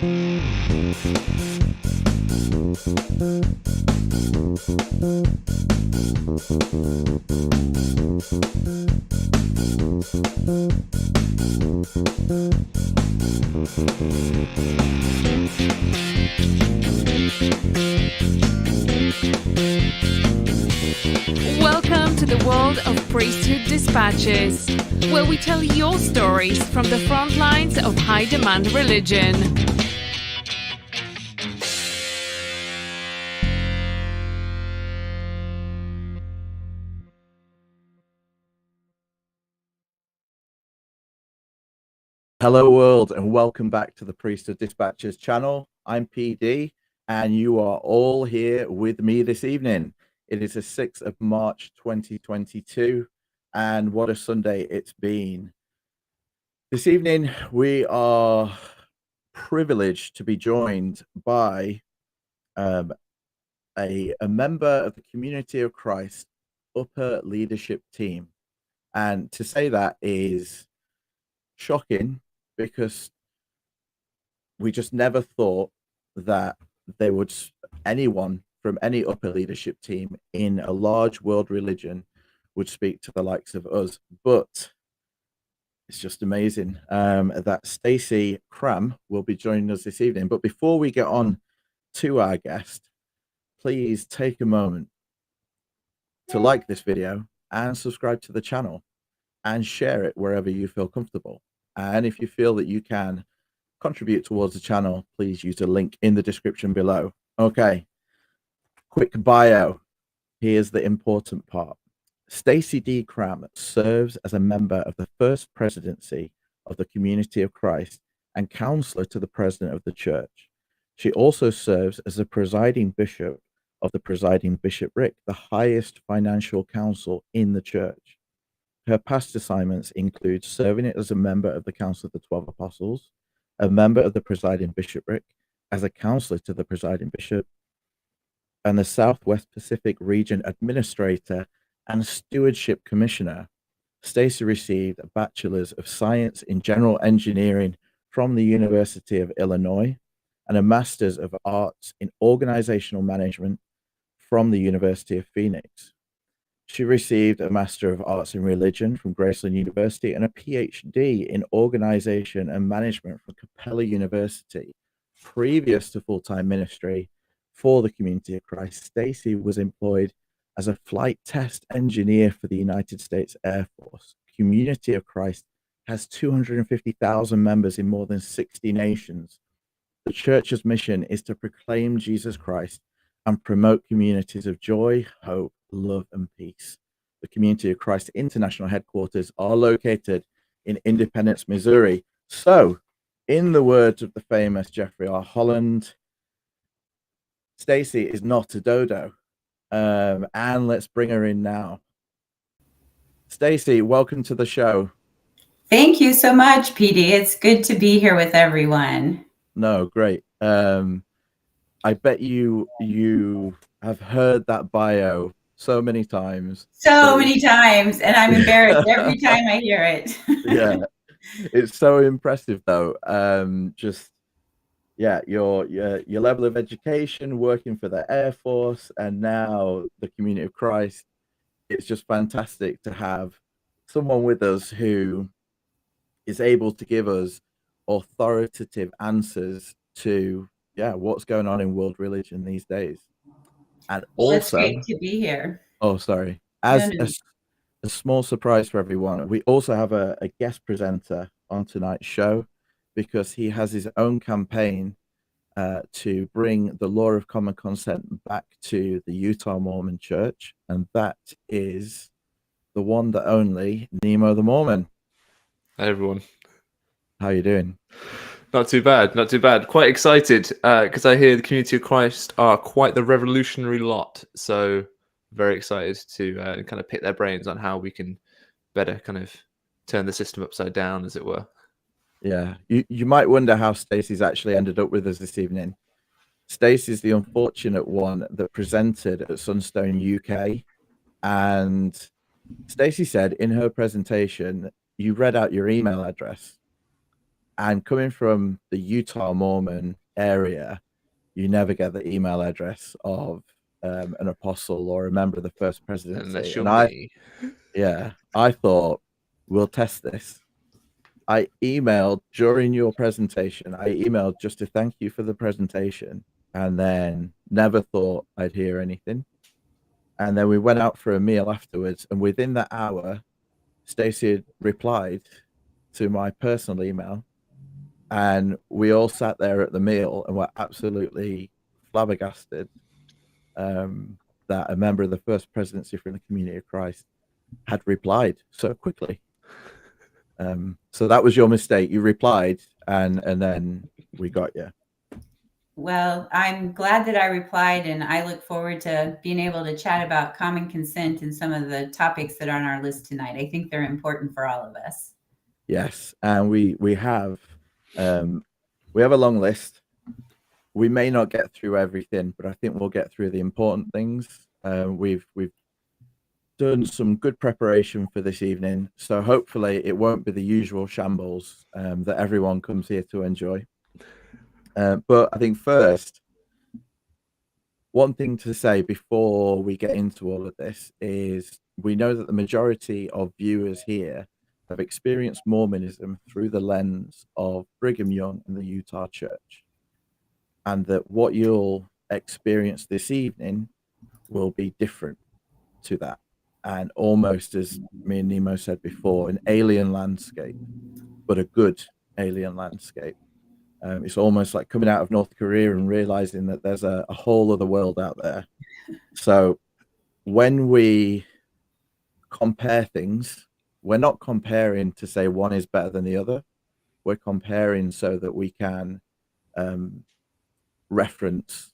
Welcome to the world of Priesthood Dispatches, where we tell your stories from the front lines of high-demand religion. Hello world, and welcome back to the Priesthood Dispatches channel. I'm PD, and you are all here with me this evening. It is the 6th of March 2022, and what a Sunday it's been. This evening we are privileged to be joined by a member of the Community of Christ upper leadership team, and to say that is shocking, because we just never thought that anyone from any upper leadership team in a large world religion would speak to the likes of us. But it's just amazing that Stassi Cramm will be joining us this evening. But before we get on to our guest, please take a moment to like this video and subscribe to the channel and share it wherever you feel comfortable. And if you feel that you can contribute towards the channel, please use the link in the description below. Okay, quick bio. Here's the important part. Stacy D. Kramer serves as a member of the First Presidency of the Community of Christ and Counsellor to the President of the Church. She also serves as the Presiding Bishop of the Presiding Bishopric, the highest financial council in the Church. Her past assignments include serving as a member of the Council of the 12 Apostles, a member of the Presiding Bishopric, as a counselor to the Presiding Bishop, and the Southwest Pacific Region Administrator and Stewardship Commissioner. Stacy received a Bachelor's of Science in General Engineering from the University of Illinois and a Master's of Arts in Organizational Management from the University of Phoenix. She received a Master of Arts in Religion from Graceland University and a PhD in Organization and Management from Capella University. Previous to full-time ministry for the Community of Christ, Stacy was employed as a flight test engineer for the United States Air Force. Community of Christ has 250,000 members in more than 60 nations. The church's mission is to proclaim Jesus Christ and promote communities of joy, hope, love, and peace. The Community of Christ International headquarters are located in Independence, Missouri. So, in the words of the famous Jeffrey R. Holland, Stacy is not a dodo. And let's bring her in now. Stacy, welcome to the show. Thank you so much, PD. It's good to be here with everyone. No, great. I bet you have heard that bio so many times. So many times, and I'm embarrassed every time I hear it. Yeah, it's so impressive though. Your level of education, working for the Air Force, and now the Community of Christ. It's just fantastic to have someone with us who is able to give us authoritative answers to what's going on in world religion these days. And also, it's great to be here. Oh, sorry. As a small surprise for everyone, we also have a guest presenter on tonight's show, because he has his own campaign to bring the law of common consent back to the Utah Mormon Church, and that is the one, the only Nemo the Mormon. Hi everyone. How you doing? Not too bad, not too bad. Quite excited because I hear the Community of Christ are quite the revolutionary lot. So very excited to kind of pick their brains on how we can better kind of turn the system upside down, as it were. Yeah, you might wonder how Stacey's actually ended up with us this evening. Stacey's the unfortunate one that presented at Sunstone UK, and Stacy said in her presentation, you read out your email address. And coming from the Utah Mormon area, you never get the email address of an apostle or a member of the First Presidency. Unless you're and me. I thought, we'll test this. I emailed during your presentation. I emailed just to thank you for the presentation, and then never thought I'd hear anything. And then we went out for a meal afterwards, and within that hour, Stacy had replied to my personal email, and we all sat there at the meal and were absolutely flabbergasted that a member of the First Presidency from the Community of Christ had replied so quickly. So that was your mistake. You replied, and then we got you. Well, I'm glad that I replied, and I look forward to being able to chat about common consent and some of the topics that are on our list tonight. I think they're important for all of us. Yes, and we have a long list. We may not get through everything, but I think we'll get through the important things. We've done some good preparation for this evening, so hopefully it won't be the usual shambles that everyone comes here to enjoy. But I think first, one thing to say before we get into all of this is we know that the majority of viewers here have experienced Mormonism through the lens of Brigham Young and the Utah Church, and that what you'll experience this evening will be different to that, and almost, as me and Nemo said before, an alien landscape, but a good alien landscape. It's almost like coming out of North Korea and realizing that there's a whole other world out there. So when we compare things, we're not comparing to say one is better than the other. We're comparing so that we can reference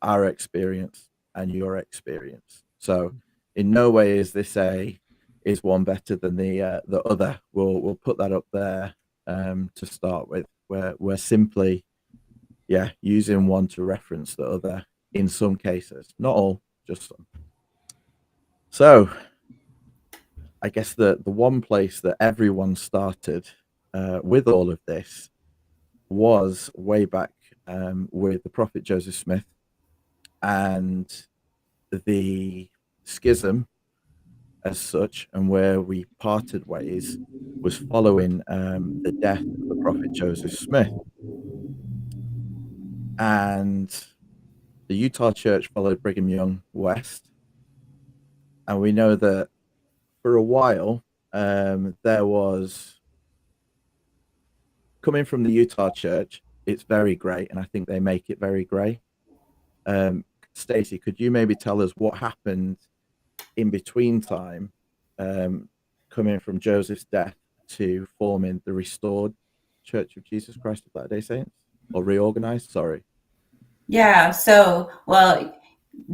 our experience and your experience. So in no way is this is one better than the other. We'll put that up there to start with. We're simply using one to reference the other in some cases, not all, just some. So I guess the one place that everyone started with all of this was way back with the prophet Joseph Smith, and the schism as such, and where we parted ways was following the death of the prophet Joseph Smith. And the Utah Church followed Brigham Young west, and we know that for a while there was, coming from the Utah Church, it's very grey, and I think they make it very grey. Stacy, could you maybe tell us what happened in between time, coming from Joseph's death to forming the restored Church of Jesus Christ of Latter-day Saints, or reorganized? Sorry. Yeah. So, well,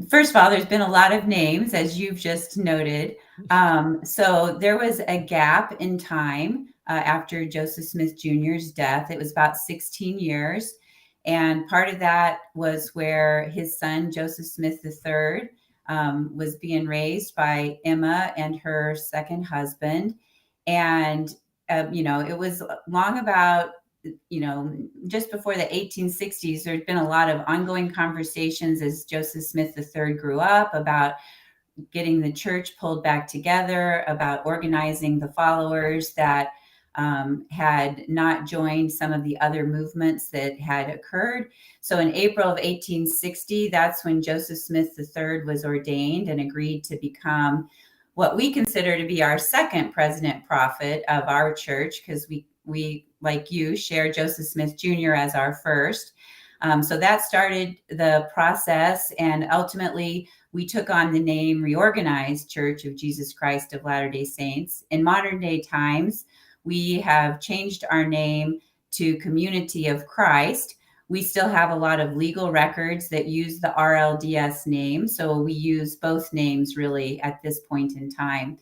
first of all, there's been a lot of names, as you've just noted. So there was a gap in time after Joseph Smith Jr.'s death. It was about 16 years. And part of that was where his son, Joseph Smith III, was being raised by Emma and her second husband. And, it was long about, just before the 1860s, there's been a lot of ongoing conversations as Joseph Smith III grew up about getting the church pulled back together, about organizing the followers that had not joined some of the other movements that had occurred. So in April of 1860, that's when Joseph Smith III was ordained and agreed to become what we consider to be our second president prophet of our church, because we, like you, share Joseph Smith Jr. as our first. So that started the process, and ultimately we took on the name Reorganized Church of Jesus Christ of Latter-day Saints. In modern day times, we have changed our name to Community of Christ. We still have a lot of legal records that use the RLDS name, so we use both names really at this point in time.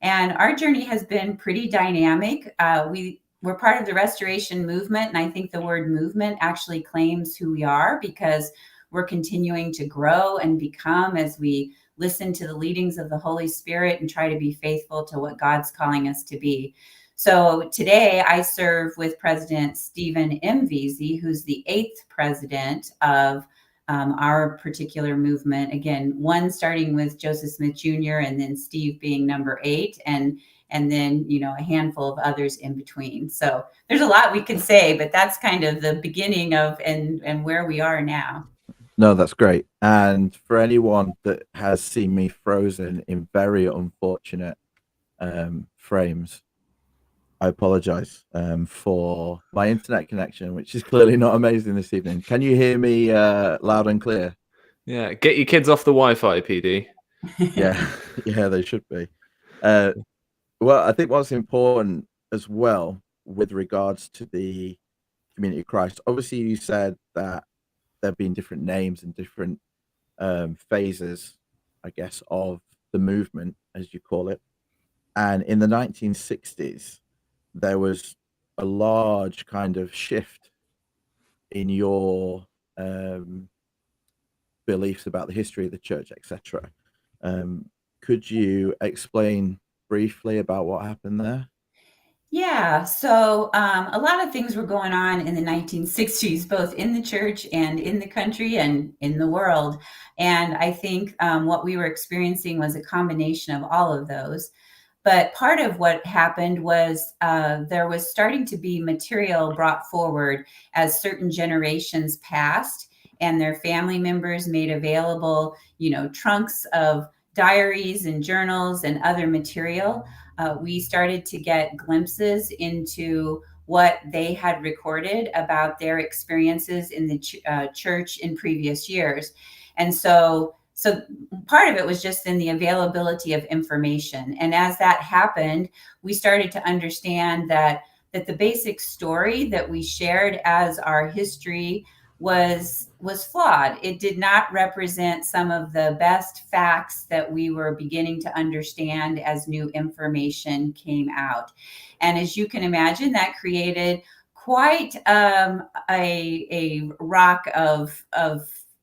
And our journey has been pretty dynamic. We're part of the restoration movement, and I think the word movement actually claims who we are, because we're continuing to grow and become as we listen to the leadings of the Holy Spirit and try to be faithful to what God's calling us to be. So today I serve with President Stephen M. Veazey, who's the 8th president of our particular movement. Again, one starting with Joseph Smith Jr. and then Steve being number 8, and then, you know, a handful of others in between. So there's a lot we can say, but that's kind of the beginning of and where we are now. No, that's great. And for anyone that has seen me frozen in very unfortunate frames, I apologize for my internet connection, which is clearly not amazing this evening. Can you hear me loud and clear? Yeah, get your kids off the Wi-Fi, PD. Yeah, yeah, they should be. Well, I think what's important as well with regards to the Community of Christ, obviously you said that there have been different names and different phases, I guess, of the movement, as you call it. And in the 1960s, there was a large kind of shift in your beliefs about the history of the church, etc. Could you explain briefly about what happened there? Yeah, so a lot of things were going on in the 1960s, both in the church and in the country and in the world. And I think what we were experiencing was a combination of all of those. But part of what happened was there was starting to be material brought forward as certain generations passed and their family members made available, you know, trunks of diaries and journals and other material. We started to get glimpses into what they had recorded about their experiences in the church in previous years. And so part of it was just in the availability of information. And as that happened, we started to understand that the basic story that we shared as our history was flawed. It did not represent some of the best facts that we were beginning to understand as new information came out. And as you can imagine, that created quite a rock of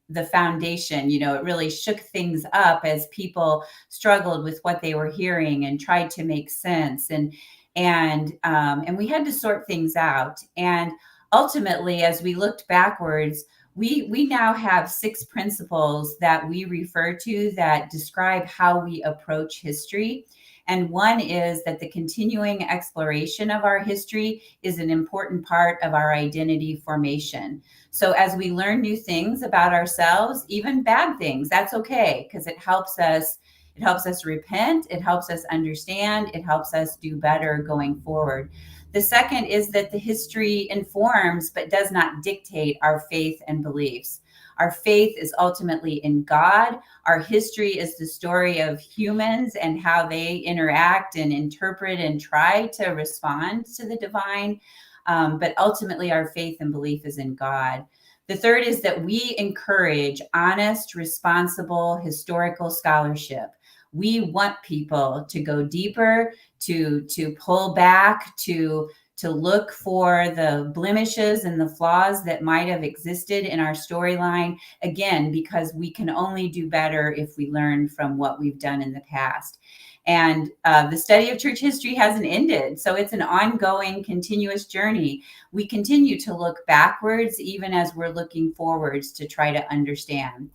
the foundation. You know, it really shook things up as people struggled with what they were hearing and tried to make sense. And we had to sort things out. And ultimately, as we looked backwards, we now have 6 principles that we refer to that describe how we approach history. And one is that the continuing exploration of our history is an important part of our identity formation. So as we learn new things about ourselves, even bad things, that's okay, because it helps us repent, it helps us understand, it helps us do better going forward. The second is that the history informs but does not dictate our faith and beliefs. Our faith is ultimately in God. Our history is the story of humans and how they interact and interpret and try to respond to the divine. But ultimately, our faith and belief is in God. The third is that we encourage honest, responsible, historical scholarship. We want people to go deeper, to pull back, to look for the blemishes and the flaws that might have existed in our storyline, again, because we can only do better if we learn from what we've done in the past. And the study of church history hasn't ended. So it's an ongoing, continuous journey. We continue to look backwards, even as we're looking forwards to try to understand.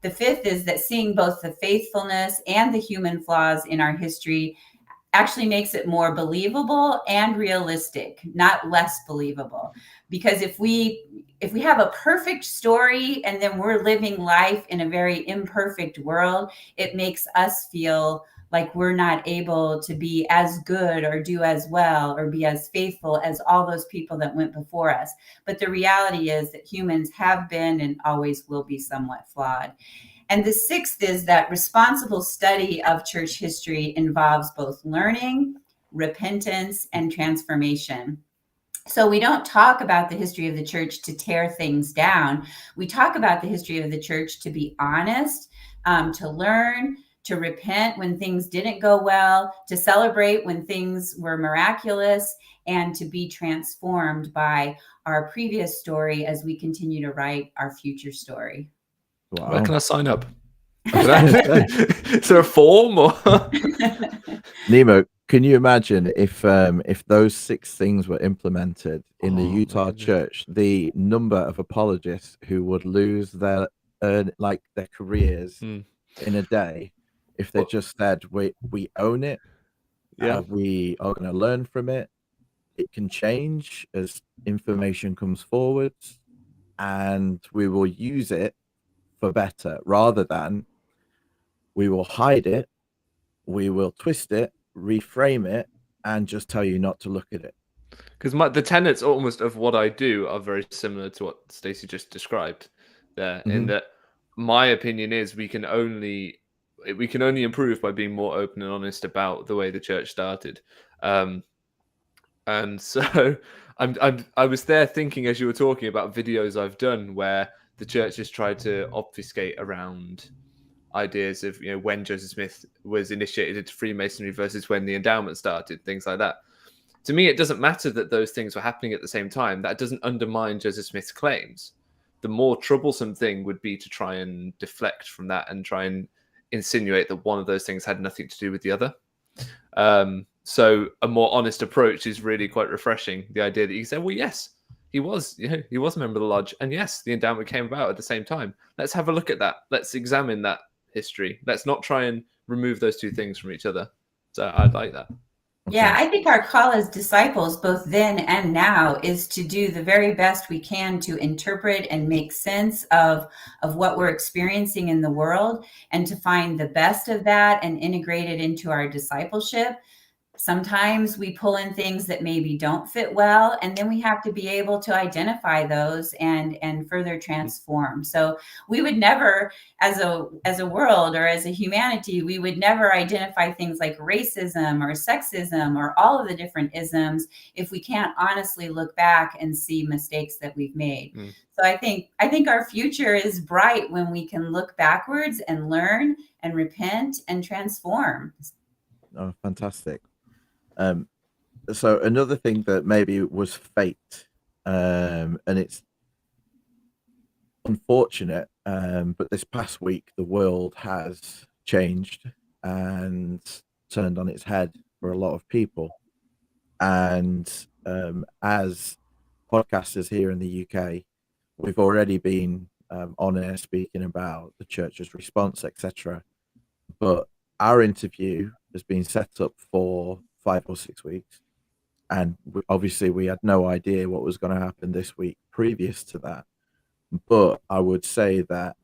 The fifth is that seeing both the faithfulness and the human flaws in our history actually makes it more believable and realistic, not less believable. Because if we have a perfect story and then we're living life in a very imperfect world, it makes us feel like we're not able to be as good or do as well or be as faithful as all those people that went before us. But the reality is that humans have been and always will be somewhat flawed. And the sixth is that responsible study of church history involves both learning, repentance, and transformation. So we don't talk about the history of the church to tear things down. We talk about the history of the church to be honest, to learn, to repent when things didn't go well, to celebrate when things were miraculous, and to be transformed by our previous story as we continue to write our future story. Wow. Where can I sign up? Is there a form? Or Nemo, Can you imagine if those 6 things were implemented in the Oh, my Utah goodness. church, the number of apologists who would lose their careers Hmm. in a day if they Well, just said we own it, yeah. we are going to learn from it. It can change as information comes forward, and we will use it for better rather than we will hide it, we will twist it, reframe it, and just tell you not to look at it. Because the tenets almost of what I do are very similar to what Stacey just described there, in that my opinion is we can only improve by being more open and honest about the way the church started. And so I was there thinking as you were talking about videos I've done where the church has tried to obfuscate around ideas of, you know, when Joseph Smith was initiated into Freemasonry versus when the endowment started, things like that. To me, it doesn't matter that those things were happening at the same time. That doesn't undermine Joseph Smith's claims. The more troublesome thing would be to try and deflect from that and try and insinuate that one of those things had nothing to do with the other. So a more honest approach is really quite refreshing. The idea that you can say, well, yes, he was a member of the lodge, and yes, the endowment came about at the same time. Let's have a look at that. Let's examine that history. Let's not try and remove those two things from each other. So I like that. Yeah, I think our call as disciples, both then and now, is to do the very best we can to interpret and make sense of what we're experiencing in the world, and to find the best of that and integrate it into our discipleship. Sometimes we pull in things that maybe don't fit well, and then we have to be able to identify those and further transform. So we would never, as a world or as a humanity, we would never identify things like racism or sexism or all of the different isms if we can't honestly look back and see mistakes that we've made. So I think our future is bright when we can look backwards and learn and repent and transform. Oh, fantastic. So another thing that maybe was fate, and it's unfortunate, but this past week the world has changed and turned on its head for a lot of people. And as podcasters here in the UK, we've already been on air speaking about the church's response, etc. But our interview has been set up for 5 or 6 weeks, and obviously we had no idea what was going to happen this week previous to that. But I would say that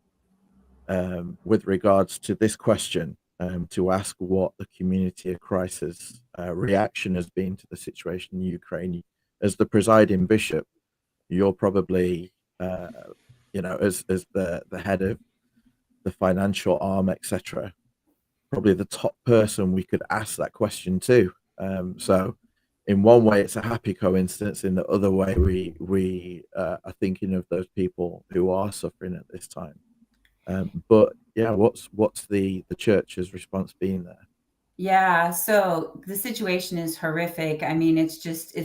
with regards to this question, to ask what the community of Christ's reaction has been to the situation in Ukraine, as the presiding bishop, you're probably as the head of the financial arm, etc., probably the top person we could ask that question to. So in one way it's a happy coincidence, in the other way we are thinking of those people who are suffering at this time. But yeah, what's the church's response been there? Yeah, so the situation is horrific. I mean, it's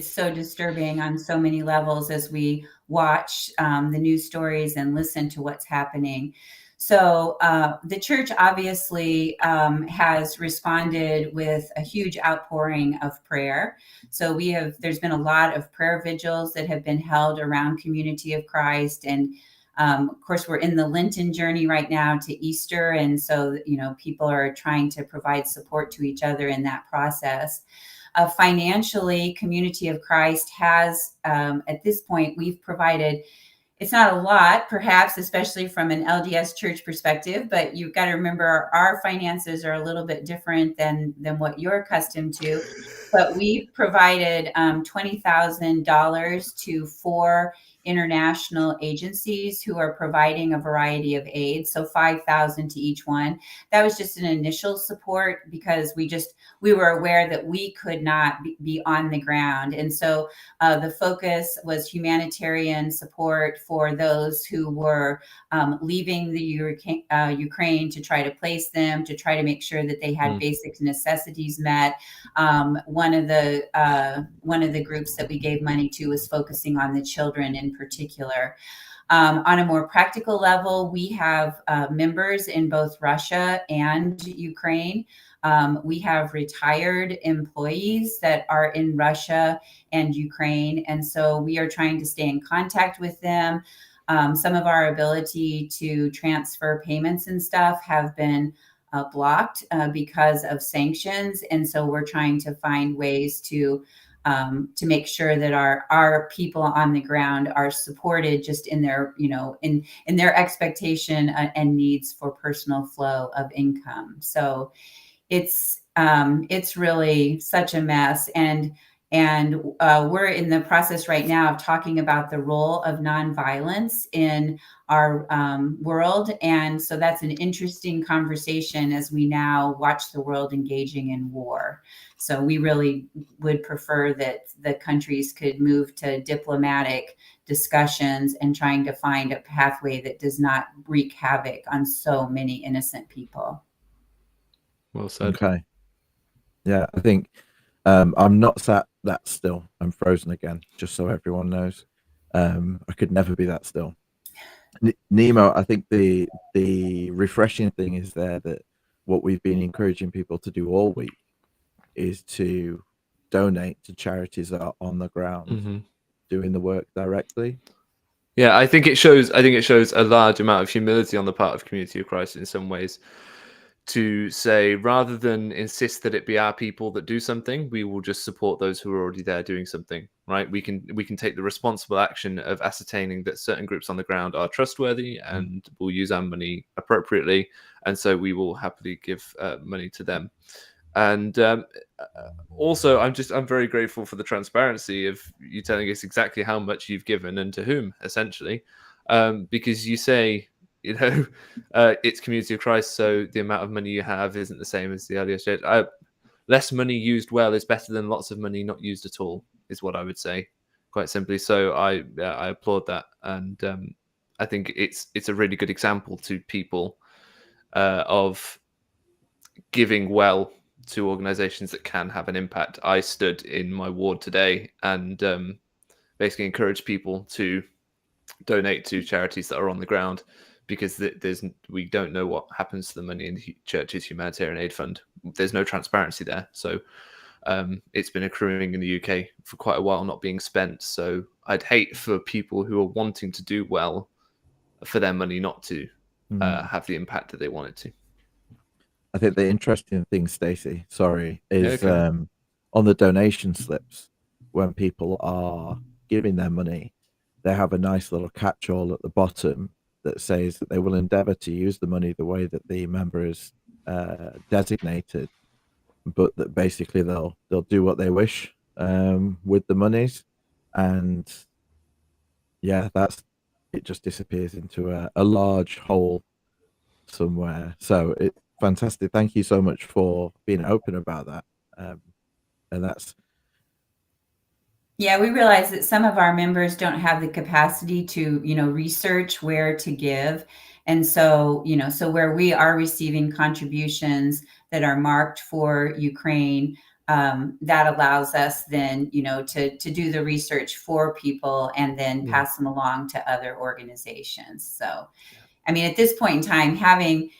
so disturbing on so many levels as we watch the news stories and listen to what's happening. So the church obviously has responded with a huge outpouring of prayer. So there's been a lot of prayer vigils that have been held around Community of Christ. And of course, we're in the Lenten journey right now to Easter. And so, people are trying to provide support to each other in that process. Financially, Community of Christ has, at this point, we've provided, it's not a lot, perhaps, especially from an LDS church perspective, but you've got to remember our finances are a little bit different than what you're accustomed to. But we've provided $20,000 to 4 international agencies who are providing a variety of aid. So $5,000 to each one. That was just an initial support because we were aware that we could not be on the ground. And so the focus was humanitarian support for those who were leaving the Ukraine to try to place them, to try to make sure that they had basic necessities met. One of the groups that we gave money to was focusing on the children in particular. On a more practical level, we have members in both Russia and Ukraine. We have retired employees that are in Russia and Ukraine. And so we are trying to stay in contact with them. Some of our ability to transfer payments and stuff have been blocked because of sanctions. And so we're trying to find ways to make sure that our people on the ground are supported just in their, in their expectation and needs for personal flow of income. So it's really such a mess. And we're in the process right now of talking about the role of nonviolence in our world. And so that's an interesting conversation as we now watch the world engaging in war. So we really would prefer that the countries could move to diplomatic discussions and trying to find a pathway that does not wreak havoc on so many innocent people. Well said. Okay. Yeah, I think I'm not sat that still. I'm frozen again, just so everyone knows. I could never be that still. Nemo, I think the refreshing thing is there that what we've been encouraging people to do all week is to donate to charities that are on the ground doing the work directly. Yeah, I think it shows a large amount of humility on the part of Community of Christ in some ways, to say, rather than insist that it be our people that do something, we will just support those who are already there doing something, right? We can take the responsible action of ascertaining that certain groups on the ground are trustworthy and will use our money appropriately, and so we will happily give money to them. And also, I'm very grateful for the transparency of you telling us exactly how much you've given and to whom, essentially, because you say, it's Community of Christ, so the amount of money you have isn't the same as the earlier stage. Less money used well is better than lots of money not used at all, is what I would say, quite simply. So I applaud that, and I think it's a really good example to people of giving well to organizations that can have an impact. I stood in my ward today and basically encouraged people to donate to charities that are on the ground, because we don't know what happens to the money in the church's humanitarian aid fund. There's no transparency there. So it's been accruing in the UK for quite a while, not being spent. So I'd hate for people who are wanting to do well for their money not to have the impact that they want it to. I think the interesting thing, Stacy, is on the donation slips, when people are giving their money, they have a nice little catch-all at the bottom that says that they will endeavor to use the money the way that the member is designated, but that basically they'll do what they wish with the monies. And yeah, it just disappears into a large hole somewhere. So it's fantastic. Thank you so much for being open about that. And that's, yeah, we realize that some of our members don't have the capacity to, research where to give. And so, so where we are receiving contributions that are marked for Ukraine, that allows us then, to do the research for people and then pass them along to other organizations. So, I mean, at this point in time, having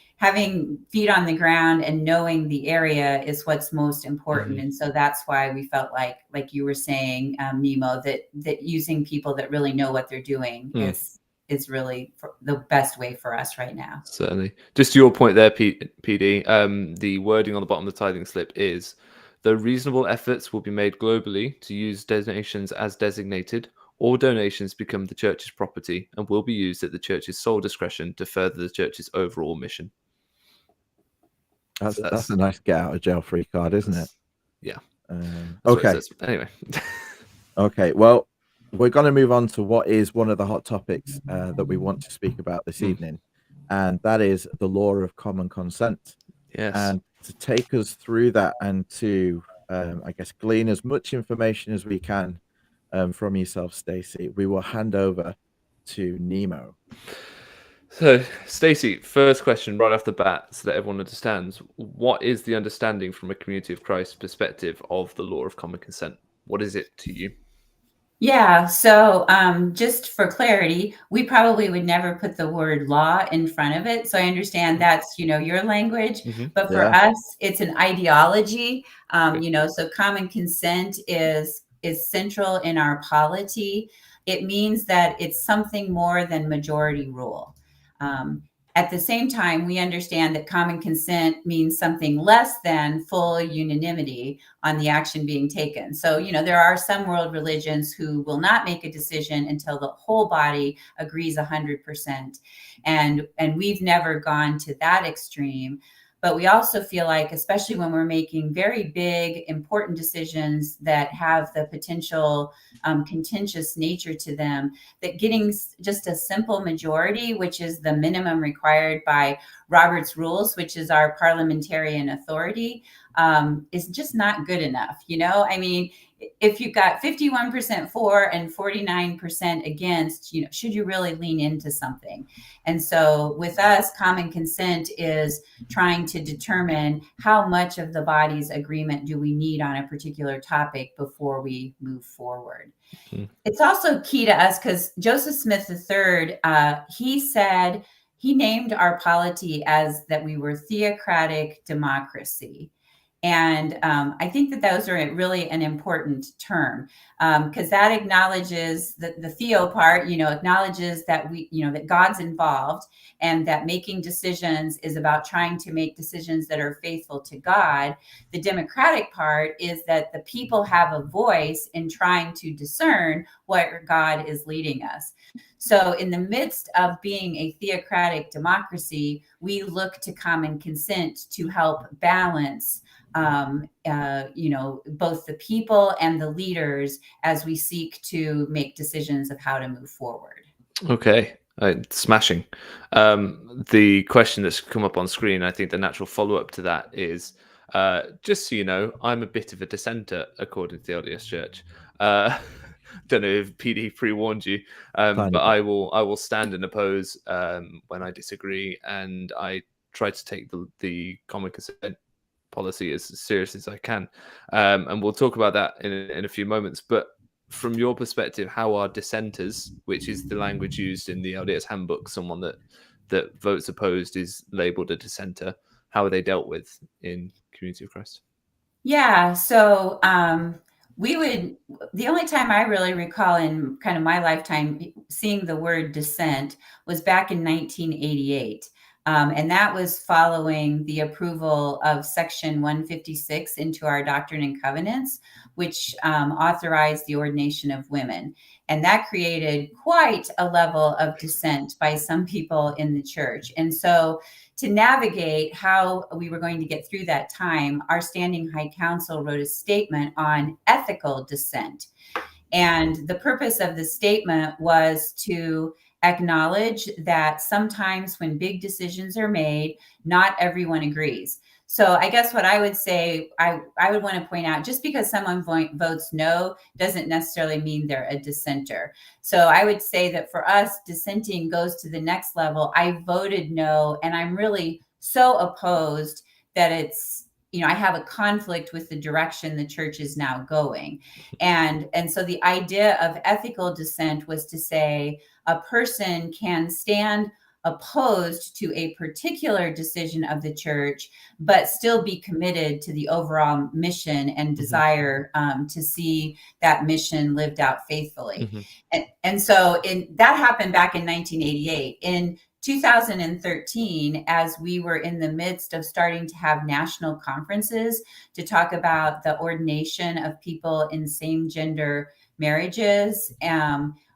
feet on the ground and knowing the area is what's most important. And so that's why we felt like you were saying, Nemo, that using people that really know what they're doing is really the best way for us right now. Certainly. Just to your point there, PD, the wording on the bottom of the tithing slip is, the reasonable efforts will be made globally to use donations as designated. All donations become the church's property and will be used at the church's sole discretion to further the church's overall mission. That's a nice get out of jail free card, isn't it? Yeah. Okay. Anyway. Okay. Well, we're going to move on to what is one of the hot topics that we want to speak about this evening, and that is the law of common consent. Yes. And to take us through that and to, I guess, glean as much information as we can from yourself, Stacy, we will hand over to Nemo. So, Stacy, first question right off the bat, so that everyone understands, what is the understanding from a Community of Christ perspective of the law of common consent? What is it to you? Yeah, so just for clarity, we probably would never put the word law in front of it. So I understand that's, your language, but for Yeah. us, it's an ideology. Okay. So common consent is central in our polity. It means that it's something more than majority rule. Um, at the same time, we understand that common consent means something less than full unanimity on the action being taken. So, there are some world religions who will not make a decision until the whole body agrees 100%. And we've never gone to that extreme. But we also feel like, especially when we're making very big, important decisions that have the potential contentious nature to them, that getting just a simple majority, which is the minimum required by Robert's Rules, which is our parliamentarian authority, is just not good enough. I mean, if you've got 51% for and 49% against, should you really lean into something? And so with us, common consent is trying to determine how much of the body's agreement do we need on a particular topic before we move forward. It's also key to us because Joseph Smith III, he said, he named our polity as that we were theocratic democracy. And I think that those are really an important term because that acknowledges the theo part, acknowledges that that God's involved and that making decisions is about trying to make decisions that are faithful to God. The democratic part is that the people have a voice in trying to discern where God is leading us. So in the midst of being a theocratic democracy, we look to common consent to help balance both the people and the leaders as we seek to make decisions of how to move forward. Okay, smashing. The question that's come up on screen, I think the natural follow-up to that is, just so you know, I'm a bit of a dissenter according to the LDS Church. Don't know if PD pre-warned you, but I will stand and oppose when I disagree, and I try to take the common consent policy as serious as I can, and we'll talk about that in a few moments. But from your perspective, how are dissenters, which is the language used in the LDS handbook, someone that votes opposed is labeled a dissenter, how are they dealt with in Community of Christ? Yeah, so the only time I really recall in kind of my lifetime seeing the word dissent was back in 1988. And that was following the approval of Section 156 into our Doctrine and Covenants, which authorized the ordination of women. And that created quite a level of dissent by some people in the church. And so to navigate how we were going to get through that time, our Standing High Council wrote a statement on ethical dissent. And the purpose of the statement was to acknowledge that sometimes when big decisions are made, not everyone agrees. So I guess what I would say, I would want to point out, just because someone votes no doesn't necessarily mean they're a dissenter. So I would say that for us, dissenting goes to the next level. I voted no, and I'm really so opposed that it's, I have a conflict with the direction the church is now going. And so the idea of ethical dissent was to say a person can stand opposed to a particular decision of the church, but still be committed to the overall mission and desire to see that mission lived out faithfully. And so that happened back in 1988. In 2013, as we were in the midst of starting to have national conferences to talk about the ordination of people in same-gender marriages,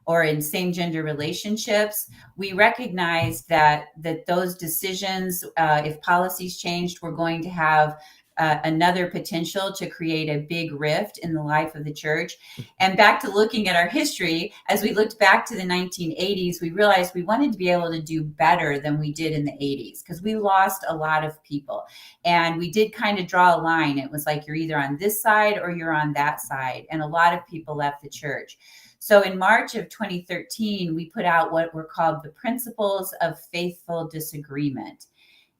or in same-gender relationships, we recognized that those decisions, if policies changed, were going to have another potential to create a big rift in the life of the church. And back to looking at our history, as we looked back to the 1980s, we realized we wanted to be able to do better than we did in the 80s because we lost a lot of people. And we did kind of draw a line. It was like you're either on this side or you're on that side. And a lot of people left the church. So in March of 2013, we put out what were called the Principles of Faithful Disagreement.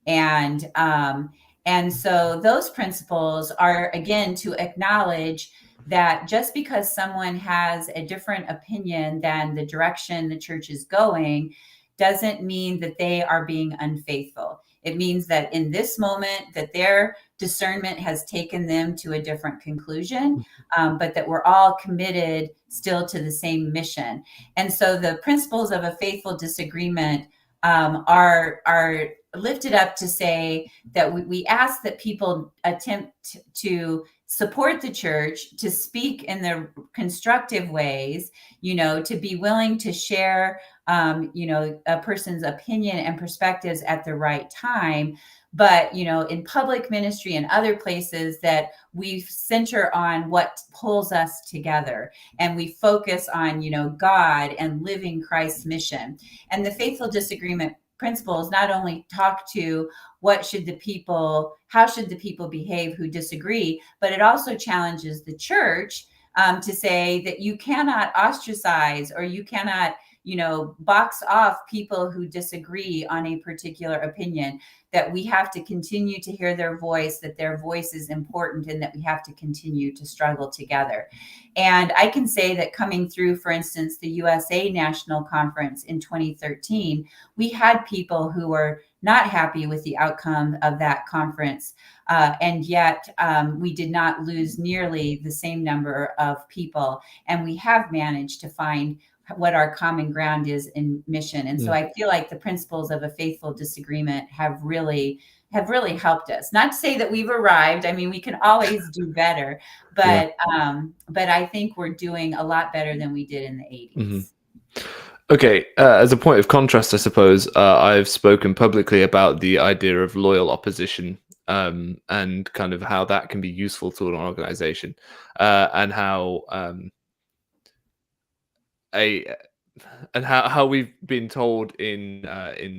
And so those principles are, again, to acknowledge that just because someone has a different opinion than the direction the church is going doesn't mean that they are being unfaithful. It means that in this moment that their discernment has taken them to a different conclusion, but that we're all committed still to the same mission. And so the principles of a faithful disagreement are lifted up to say that we ask that people attempt to support the church, to speak in the constructive ways, to be willing to share, a person's opinion and perspectives at the right time. But, in public ministry and other places, that we center on what pulls us together, and we focus on, God and living Christ's mission. And the faithful disagreement principles not only talk to how should the people behave who disagree, but it also challenges the church to say that you cannot ostracize, or you cannot box off people who disagree on a particular opinion, that we have to continue to hear their voice, that their voice is important, and that we have to continue to struggle together. And I can say that coming through, for instance, the USA National Conference in 2013, we had people who were not happy with the outcome of that conference. And yet we did not lose nearly the same number of people. And we have managed to find what our common ground is in mission. And so I feel like the principles of a faithful disagreement have really helped us. Not to say that we've arrived. I mean, we can always do better, but I think we're doing a lot better than we did in the 80s. Okay, as a point of contrast, I suppose, I've spoken publicly about the idea of loyal opposition, and kind of how that can be useful to an organization, and how how we've been told in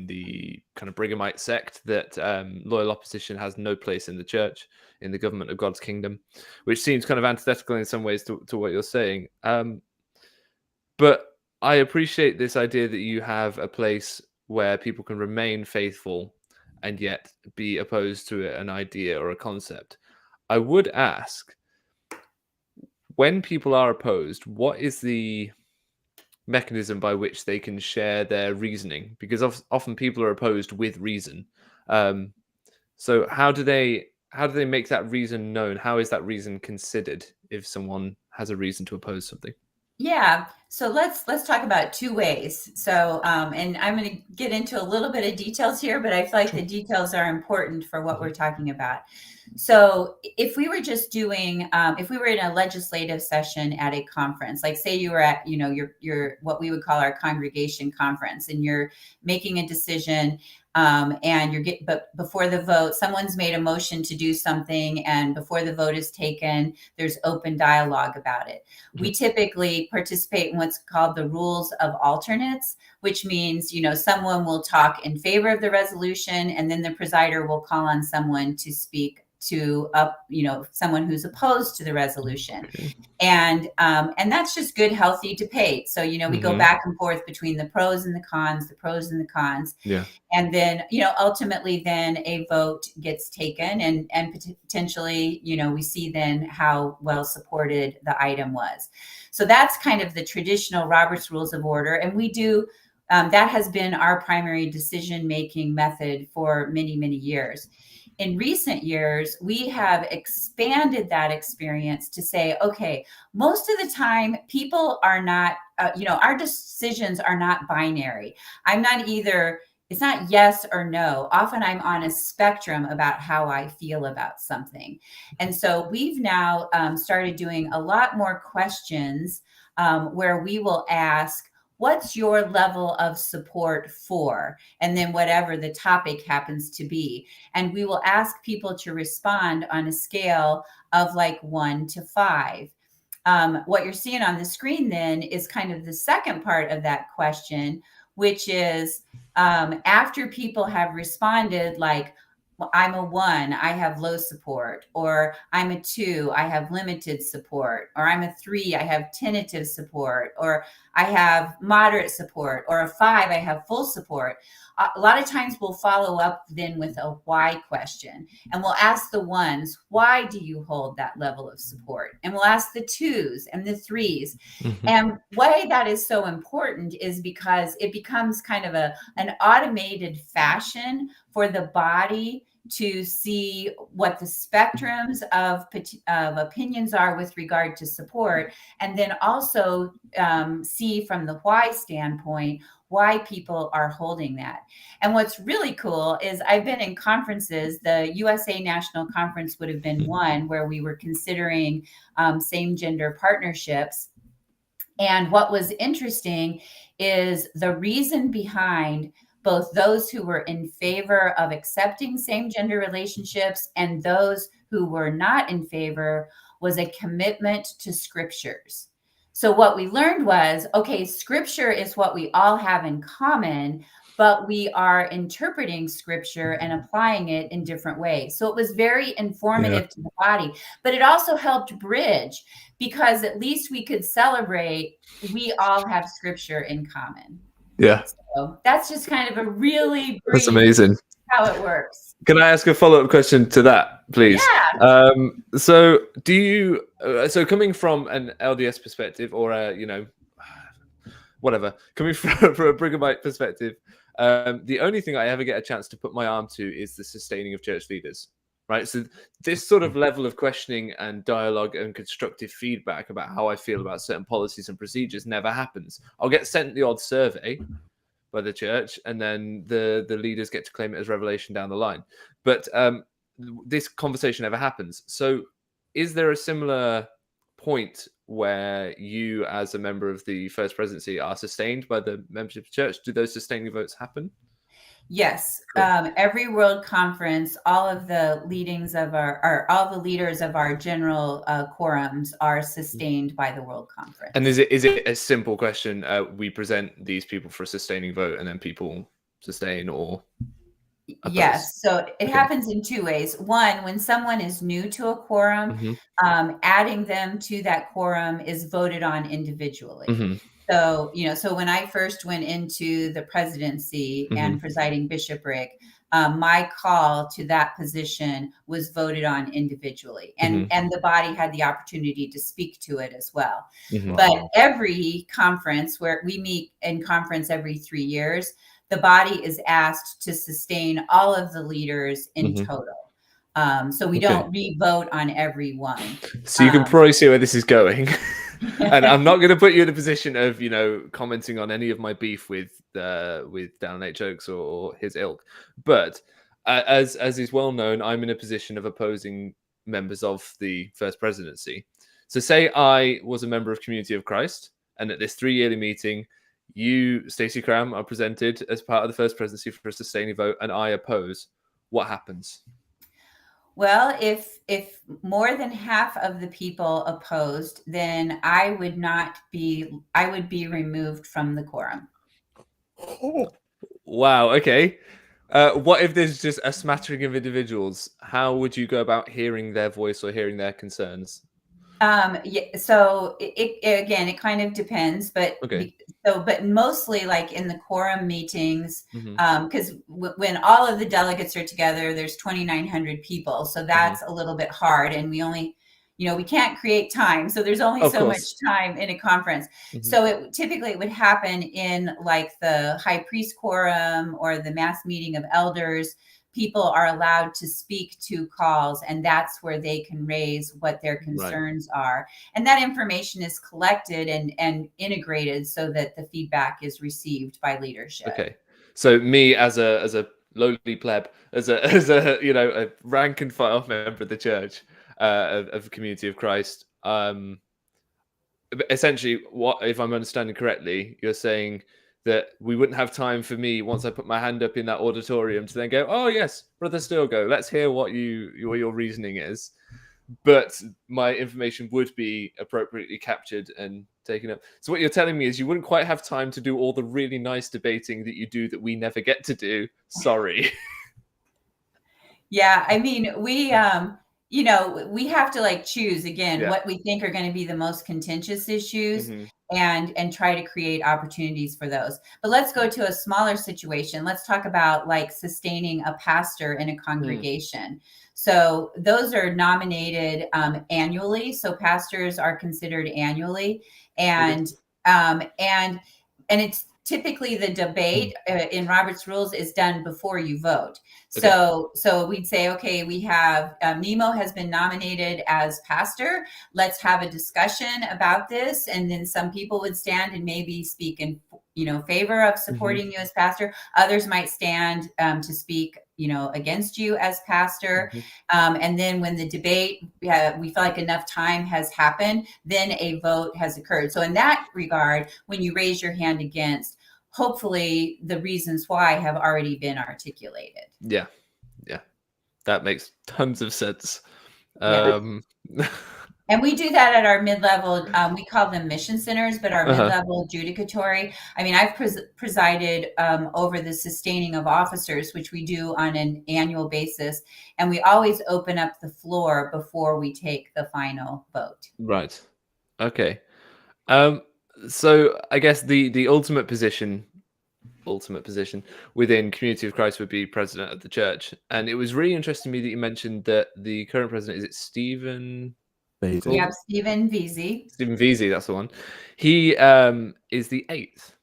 the kind of Brighamite sect that loyal opposition has no place in the church, in the government of God's kingdom, which seems kind of antithetical in some ways to what you're saying. But I appreciate this idea that you have a place where people can remain faithful and yet be opposed to an idea or a concept. I would ask, when people are opposed, what is the mechanism by which they can share their reasoning? Because often people are opposed with reason. So how do they make that reason known? How is that reason considered if someone has a reason to oppose something? Yeah. So let's talk about two ways. So, and I'm going to get into a little bit of details here, but I feel like the details are important for what we're talking about. So if we were just doing, if we were in a legislative session at a conference, like say you were at, your what we would call our congregation conference, and you're making a decision, and but before the vote, someone's made a motion to do something, and before the vote is taken, there's open dialogue about it. We typically participate in what's called the rules of alternates, which means, someone will talk in favor of the resolution, and then the presider will call on someone to speak to someone who's opposed to the resolution. And that's just good, healthy debate. So, we go back and forth between the pros and the cons, Yeah. And then, ultimately then a vote gets taken, and potentially, we see then how well supported the item was. So that's kind of the traditional Robert's Rules of Order. And we do, that has been our primary decision-making method for many, many years. In recent years, we have expanded that experience to say, okay, most of the time people are not, our decisions are not binary. It's not yes or no. Often I'm on a spectrum about how I feel about something. And so we've now started doing a lot more questions where we will ask, what's your level of support for? And then whatever the topic happens to be. And we will ask people to respond on a scale of like 1 to 5. What you're seeing on the screen then is kind of the second part of that question, which is after people have responded like, well, I'm a 1, I have low support, or I'm a 2, I have limited support, or I'm a 3, I have tentative support, or I have moderate support, or a 5, I have full support. A lot of times we'll follow up then with a why question, and we'll ask the 1s, why do you hold that level of support? And we'll ask the 2s and the 3s. And why that is so important is because it becomes kind of an automated fashion for the body to see what the spectrums of opinions are with regard to support, and then also see from the why standpoint why people are holding that. And what's really cool is I've been in conferences. The USA National Conference would have been one where we were considering same gender partnerships. And what was interesting is the reason behind both those who were in favor of accepting same gender relationships and those who were not in favor was a commitment to scriptures. So what we learned was, okay, scripture is what we all have in common, but we are interpreting scripture and applying it in different ways. So it was very informative to the body, but it also helped bridge, because at least we could celebrate we all have scripture in common. Yeah. So that's just kind of a really brief, that's amazing how it works. Can I ask a follow-up question to that, please? Yeah. So do you, so coming from an LDS perspective, or a, whatever, coming from a Brighamite perspective, the only thing I ever get a chance to put my arm to is the sustaining of church leaders, right? So this sort of level of questioning and dialogue and constructive feedback about how I feel about certain policies and procedures never happens. I'll get sent the odd survey by the church, and then the leaders get to claim it as revelation down the line. But this conversation never happens. So is there a similar point where you, as a member of the First Presidency, are sustained by the membership of the church? Do those sustaining votes happen? Yes. Cool. Every World Conference, all of the leaders of our general quorums are sustained by the World Conference. And is it a simple question? We present these people for a sustaining vote, and then people sustain or oppose? Yes. So it happens in 2 ways. One, when someone is new to a quorum, adding them to that quorum is voted on individually. So, so when I first went into the presidency and presiding bishopric, my call to that position was voted on individually, and the body had the opportunity to speak to it as well. But every conference, where we meet in conference every 3 years, the body is asked to sustain all of the leaders in total. So we don't re-vote on every one. So you can probably see where this is going. And I'm not going to put you in a position of, commenting on any of my beef with Dan H. Oakes or his ilk. But as is well known, I'm in a position of opposing members of the First Presidency. So say I was a member of Community of Christ, and at this 3-yearly meeting, you, Stacy Cramm, are presented as part of the First Presidency for a sustaining vote, and I oppose. What happens? Well, if more than half of the people opposed, then I would be removed from the quorum. Oh. Wow. Okay. What if there's just a smattering of individuals? How would you go about hearing their voice or hearing their concerns? So it kind of depends, but but mostly like in the quorum meetings, because when all of the delegates are together, there's 2,900 people, so that's a little bit hard, and we only, we can't create time, so there's only so much time in a conference. So typically it would happen in like the high priest quorum or the mass meeting of elders. People are allowed to speak to calls, and that's where they can raise what their concerns are. And that information is collected and integrated so that the feedback is received by leadership. Okay. So me as a lowly pleb, as a rank and file member of the church, of the Community of Christ, essentially, what, if I'm understanding correctly, you're saying that we wouldn't have time for me, once I put my hand up in that auditorium, to then go, oh yes, Brother Stilgo, let's hear what your reasoning is. But my information would be appropriately captured and taken up. So what you're telling me is you wouldn't quite have time to do all the really nice debating that you do that we never get to do. Sorry. Yeah, I mean, we you know, we have to like choose again Yeah. what we think are going to be the most contentious issues Mhm. and try to create opportunities for those. But let's go to a smaller situation. Let's talk about like sustaining a pastor in a congregation. So those are nominated annually. So pastors are considered annually, and and it's typically the debate in Robert's rules is done before you vote. Okay. So we'd say, okay, we have Nemo has been nominated as pastor. Let's have a discussion about this, and then some people would stand and maybe speak in favor of supporting you as pastor. Others might stand to speak against you as pastor. And then when the debate, we feel like enough time has happened, then a vote has occurred. So in that regard, when you raise your hand against, hopefully the reasons why have already been articulated. Yeah. That makes tons of sense. Yeah. And we do that at our mid-level. We call them mission centers, but our mid-level judicatory. I mean, I've presided over the sustaining of officers, which we do on an annual basis. And we always open up the floor before we take the final vote. Right. Okay. So I guess the ultimate position within Community of Christ would be president of the church. And it was really interesting to me that you mentioned that the current president, is it Stephen? We have Stephen Veazey. Stephen Veazey, that's the one. He is the 8th,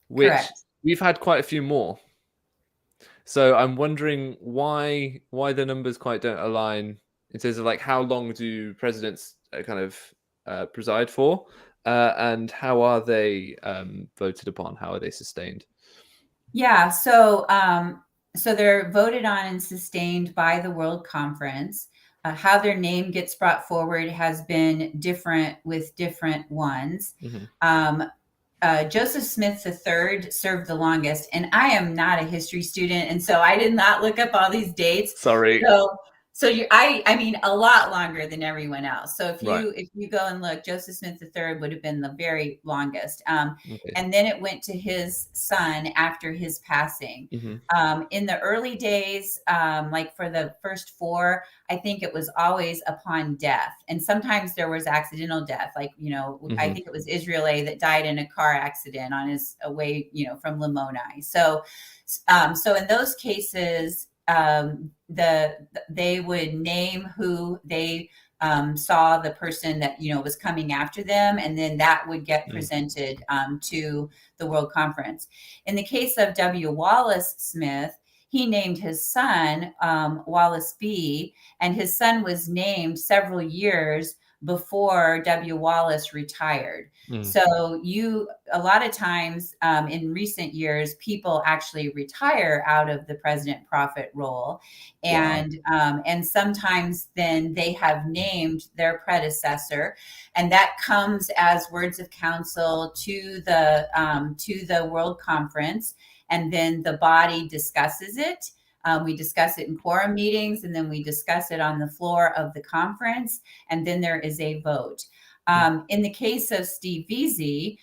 which Correct. We've had quite a few more. So I'm wondering why the numbers quite don't align in terms of like how long do presidents kind of preside for, and how are they voted upon? How are they sustained? Yeah, so they're voted on and sustained by the World Conference. How their name gets brought forward has been different with different ones. Joseph Smith III served the longest, and I am not a history student, and so I did not look up all these dates. Sorry. So I mean, a lot longer than everyone else. So if you go and look, Joseph Smith III would have been the very longest. And then it went to his son after his passing. In the early days, like for the first 4, I think it was always upon death. And sometimes there was accidental death. Like, I think it was Israel that died in a car accident on his way, from Lamoni. So in those cases, they would name who they saw the person that was coming after them, and then that would get presented to the World Conference. In the case of W. Wallace Smith, he named his son Wallace B, and his son was named several years before W. Wallace retired. So a lot of times in recent years, people actually retire out of the president prophet role. And sometimes then they have named their predecessor, and that comes as words of counsel to the World Conference. And then the body discusses it. We discuss it in quorum meetings, and then we discuss it on the floor of the conference, and then there is a vote. In the case of Steve Veazey,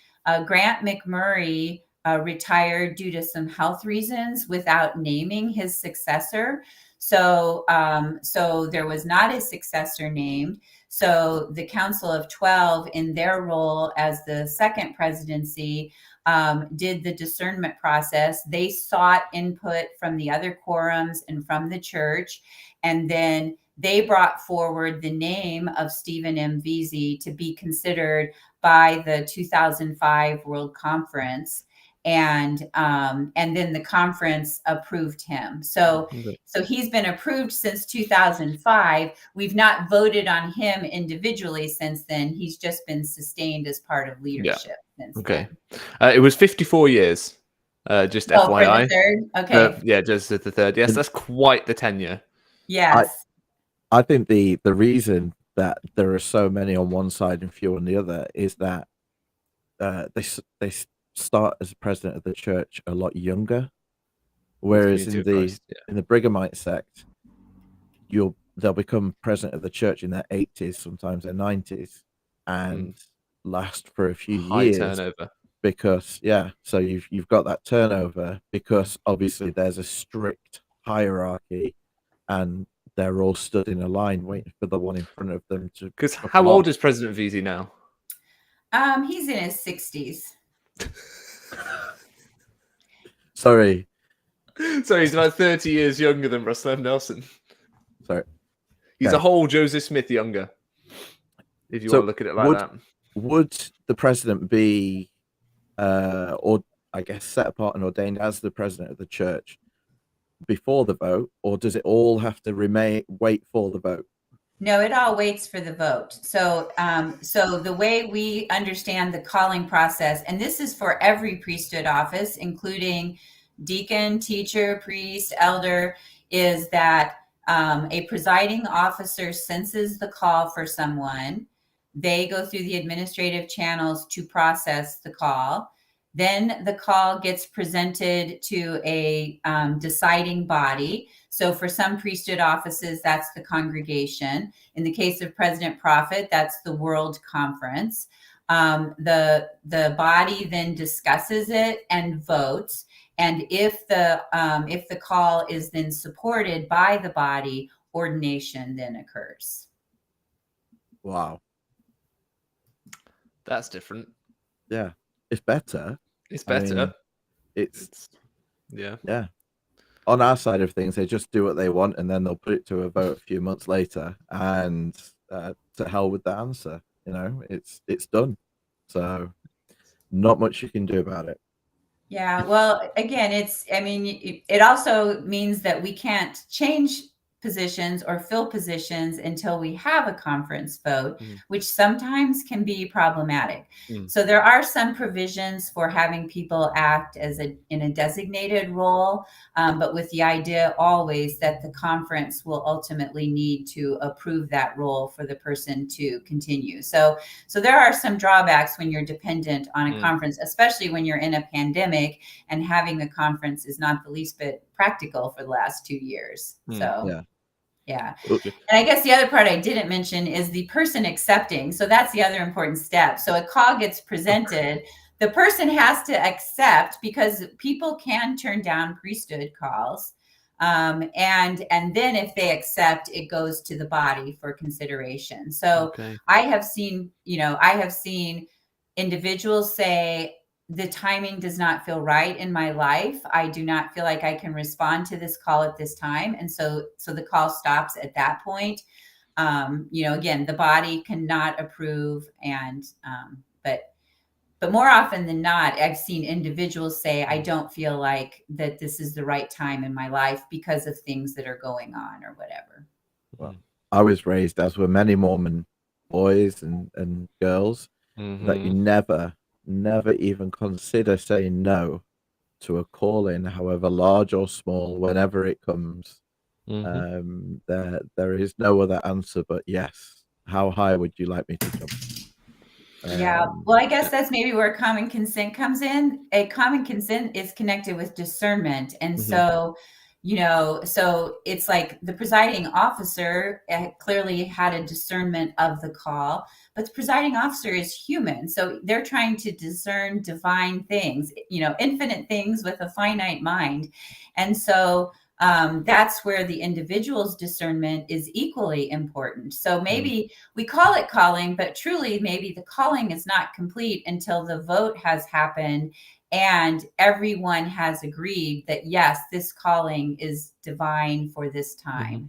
Grant McMurray retired due to some health reasons without naming his successor. So there was not a successor named. So the Council of 12, in their role as the second presidency, did the discernment process. They sought input from the other quorums and from the church, and then they brought forward the name of Stephen M. Veazey to be considered by the 2005 World Conference. And then the conference approved him. So he's been approved since 2005. We've not voted on him individually since then. He's just been sustained as part of leadership. Okay. It was 54 years. Just FYI. For the third? Okay. Just the third. Yes, that's quite the tenure. Yes. I think the reason that there are so many on one side and few on the other is that they start as president of the church a lot younger, whereas in the Brighamite sect, they'll become president of the church in their 80s, sometimes their 90s, and last for a few years. Turnover. Because so you've got that turnover because obviously there's a strict hierarchy, and they're all stood in a line waiting for the one in front of them to. Because how old is President VZ now? He's in his 60s. Sorry. So he's about 30 years younger than Russell M. Nelson. Sorry. He's Okay. a whole Joseph Smith younger, if you want to look at it like that. Would the president be, or I guess, set apart and ordained as the president of the church before the vote, or does it all have to wait for the vote? No, it all waits for the vote. So, so the way we understand the calling process, and this is for every priesthood office, including deacon, teacher, priest, elder, is that a presiding officer senses the call for someone. They go through the administrative channels to process the call. Then the call gets presented to a deciding body. So for some priesthood offices, that's the congregation. In the case of President Prophet, that's the World Conference. The body then discusses it and votes. And if the call is then supported by the body, ordination then occurs. Wow. That's different. Yeah. It's better. It's better. I mean, it's yeah. On our side of things, they just do what they want, and then they'll put it to a vote a few months later, and to hell with the answer. You know, it's done. So, not much you can do about it. Yeah. Well, again, it also means that we can't change positions or fill positions until we have a conference vote, which sometimes can be problematic. So there are some provisions for having people act as in a designated role, but with the idea always that the conference will ultimately need to approve that role for the person to continue. So there are some drawbacks when you're dependent on a conference, especially when you're in a pandemic and having a conference is not the least bit practical for the last 2 years. So yeah. Okay. And I guess the other part I didn't mention is the person accepting. So that's the other important step. So a call gets presented. The person has to accept, because people can turn down priesthood calls. And then if they accept, it goes to the body for consideration. So I have seen individuals say, the timing does not feel right in my life. I do not feel like I can respond to this call at this time. And so the call stops at that point. Again, the body cannot approve. And, but more often than not, I've seen individuals say, I don't feel like that this is the right time in my life because of things that are going on or whatever. Well, I was raised, as were many Mormon boys and girls, that you never even consider saying no to a call-in, however large or small, whenever it comes. There is no other answer but yes. How high would you like me to jump? Yeah, well, I guess that's maybe where common consent comes in. A common consent is connected with discernment. And so, so it's like the presiding officer clearly had a discernment of the call, but the presiding officer is human. So they're trying to discern divine things, infinite things with a finite mind. And so that's where the individual's discernment is equally important. So maybe we call it calling, but truly maybe the calling is not complete until the vote has happened and everyone has agreed that, yes, this calling is divine for this time.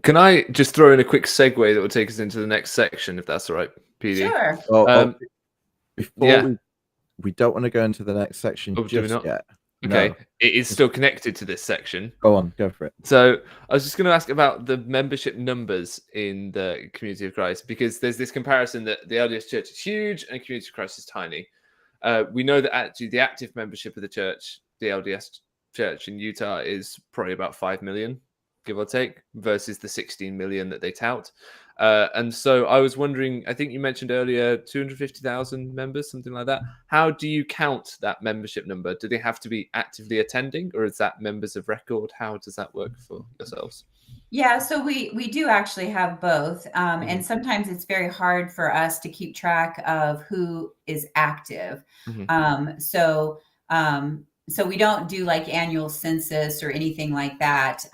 Can I just throw in a quick segue that will take us into the next section, if that's all right, PD? Sure. Before we don't want to go into the next section just yet. Okay, No. It is still connected to this section. Go on, go for it. So I was just going to ask about the membership numbers in the Community of Christ, because there's this comparison that the LDS Church is huge and Community of Christ is tiny. We know that actually the active membership of the church, the LDS Church in Utah, is probably about 5 million, give or take, versus the 16 million that they tout. And so I was wondering, I think you mentioned earlier 250,000 members, something like that. How do you count that membership number? Do they have to be actively attending, or is that members of record? How does that work for yourselves? Yeah, so we do actually have both. And sometimes it's very hard for us to keep track of who is active. so we don't do like annual census or anything like that.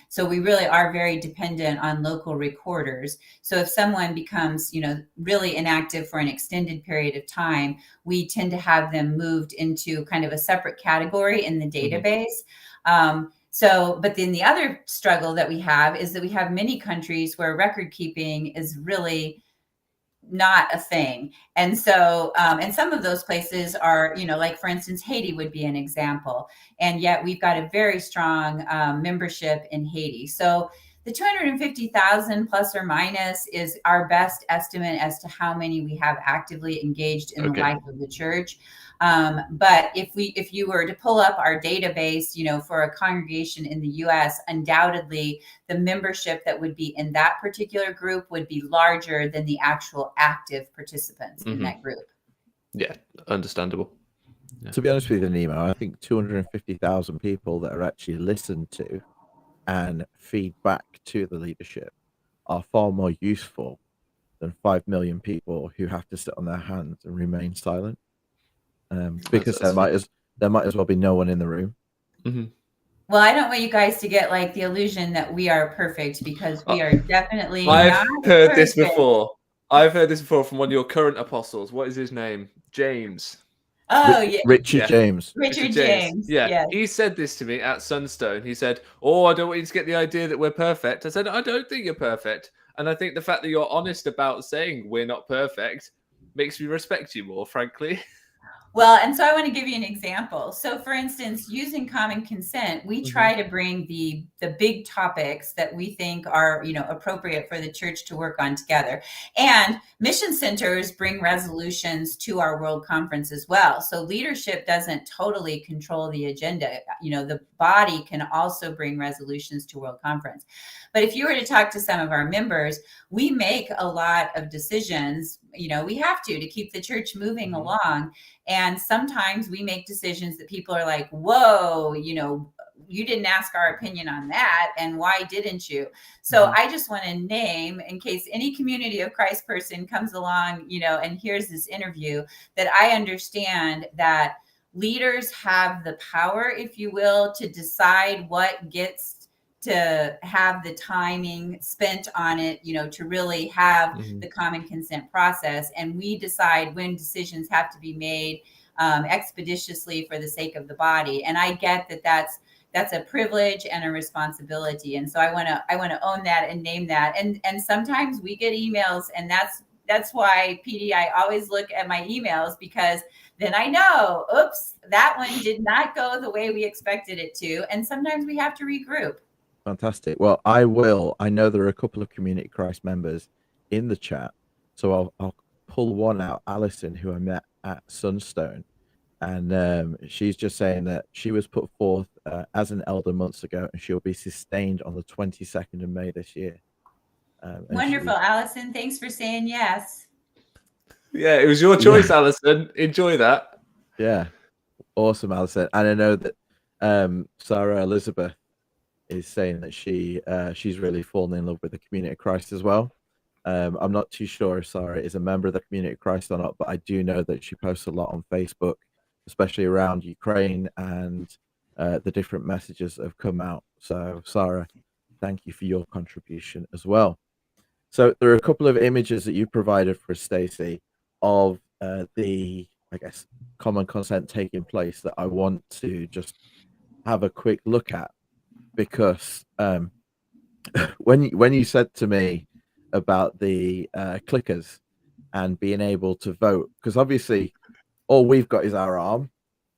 So we really are very dependent on local recorders. So if someone becomes, really inactive for an extended period of time, we tend to have them moved into kind of a separate category in the database. But then the other struggle that we have is that we have many countries where record keeping is really not a thing. And so, and some of those places are, like for instance, Haiti would be an example. And yet we've got a very strong membership in Haiti. So the 250,000 plus or minus is our best estimate as to how many we have actively engaged in the life of the church. But if you were to pull up our database, for a congregation in the US, undoubtedly the membership that would be in that particular group would be larger than the actual active participants in that group. Yeah, understandable. Yeah. To be honest with you, Nemo, I think 250,000 people that are actually listened to and feed back to the leadership are far more useful than 5 million people who have to sit on their hands and remain silent. Because there might as well be no one in the room. Well, I don't want you guys to get like the illusion that we are perfect, because we are definitely I've heard perfect. this before. I've heard this before from one of your current apostles. What is his name? James. Oh, yeah. Richard James. Richard James. Yeah. Yes. He said this to me at Sunstone. He said, I don't want you to get the idea that we're perfect. I said, I don't think you're perfect. And I think the fact that you're honest about saying we're not perfect makes me respect you more, frankly. Well, and so I want to give you an example. So for instance, using common consent, we try to bring the big topics that we think are, appropriate for the church to work on together. And mission centers bring resolutions to our world conference as well. So leadership doesn't totally control the agenda. The body can also bring resolutions to world conference. But if you were to talk to some of our members, we make a lot of decisions. We have to keep the church moving along. And sometimes we make decisions that people are like, whoa, you didn't ask our opinion on that. And why didn't you? So I just want to name, in case any Community of Christ person comes along, and hears this interview, that I understand that leaders have the power, if you will, to decide what gets to have the timing spent on it, to really have the common consent process. And we decide when decisions have to be made expeditiously for the sake of the body. And I get that that's a privilege and a responsibility. And so I want to own that and name that. And sometimes we get emails, and that's why, PD, I always look at my emails, because then I know, oops, that one did not go the way we expected it to. And sometimes we have to regroup. Fantastic. Well, I know there are a couple of Community Christ members in the chat, so I'll pull one out, Alison, who I met at Sunstone, and she's just saying that she was put forth as an elder months ago, and she'll be sustained on the 22nd of May this year. Wonderful, Alison. Thanks for saying yes. Yeah, it was your choice, Alison. Enjoy that. Yeah, awesome, Alison. And I know that Sarah Elizabeth is saying that she's really fallen in love with the Community of Christ as well. I'm not too sure if Sarah is a member of the Community of Christ or not, but I do know that she posts a lot on Facebook, especially around Ukraine and the different messages that have come out. So Sarah, thank you for your contribution as well. So there are a couple of images that you provided for Stacy of the, I guess, common consent taking place that I want to just have a quick look at. Because when you said to me about the clickers and being able to vote, because obviously all we've got is our arm.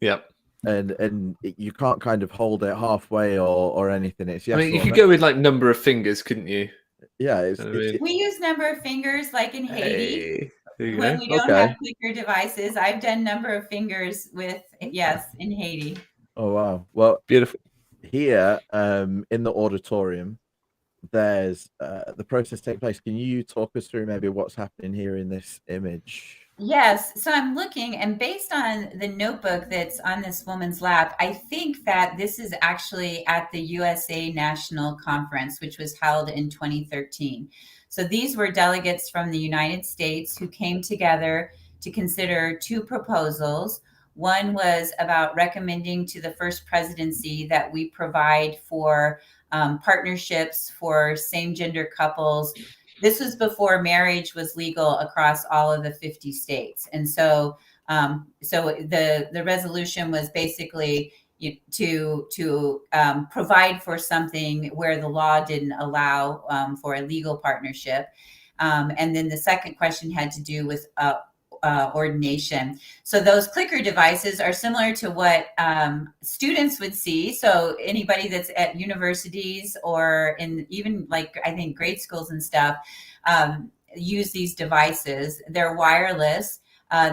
Yep. And you can't kind of hold it halfway or anything. It's yes. I mean, you could go with like number of fingers, couldn't you? Yeah. We use number of fingers, like in Haiti. When we don't have clicker devices. I've done number of fingers with in Haiti. Oh wow. Well, beautiful. Here in the auditorium, there's the process take place. Can you talk us through maybe what's happening here in this image? Yes. So I'm looking, and based on the notebook that's on this woman's lap, I think that this is actually at the USA National Conference, which was held in 2013. So these were delegates from the United States who came together to consider two proposals. One was about recommending to the First Presidency that we provide for partnerships for same-gender couples. This was before marriage was legal across all of the 50 states. And so the resolution was basically to provide for something where the law didn't allow for a legal partnership. And then the second question had to do with ordination. So those clicker devices are similar to what students would see. So anybody that's at universities or in even like, I think, grade schools and stuff use these devices. They're wireless.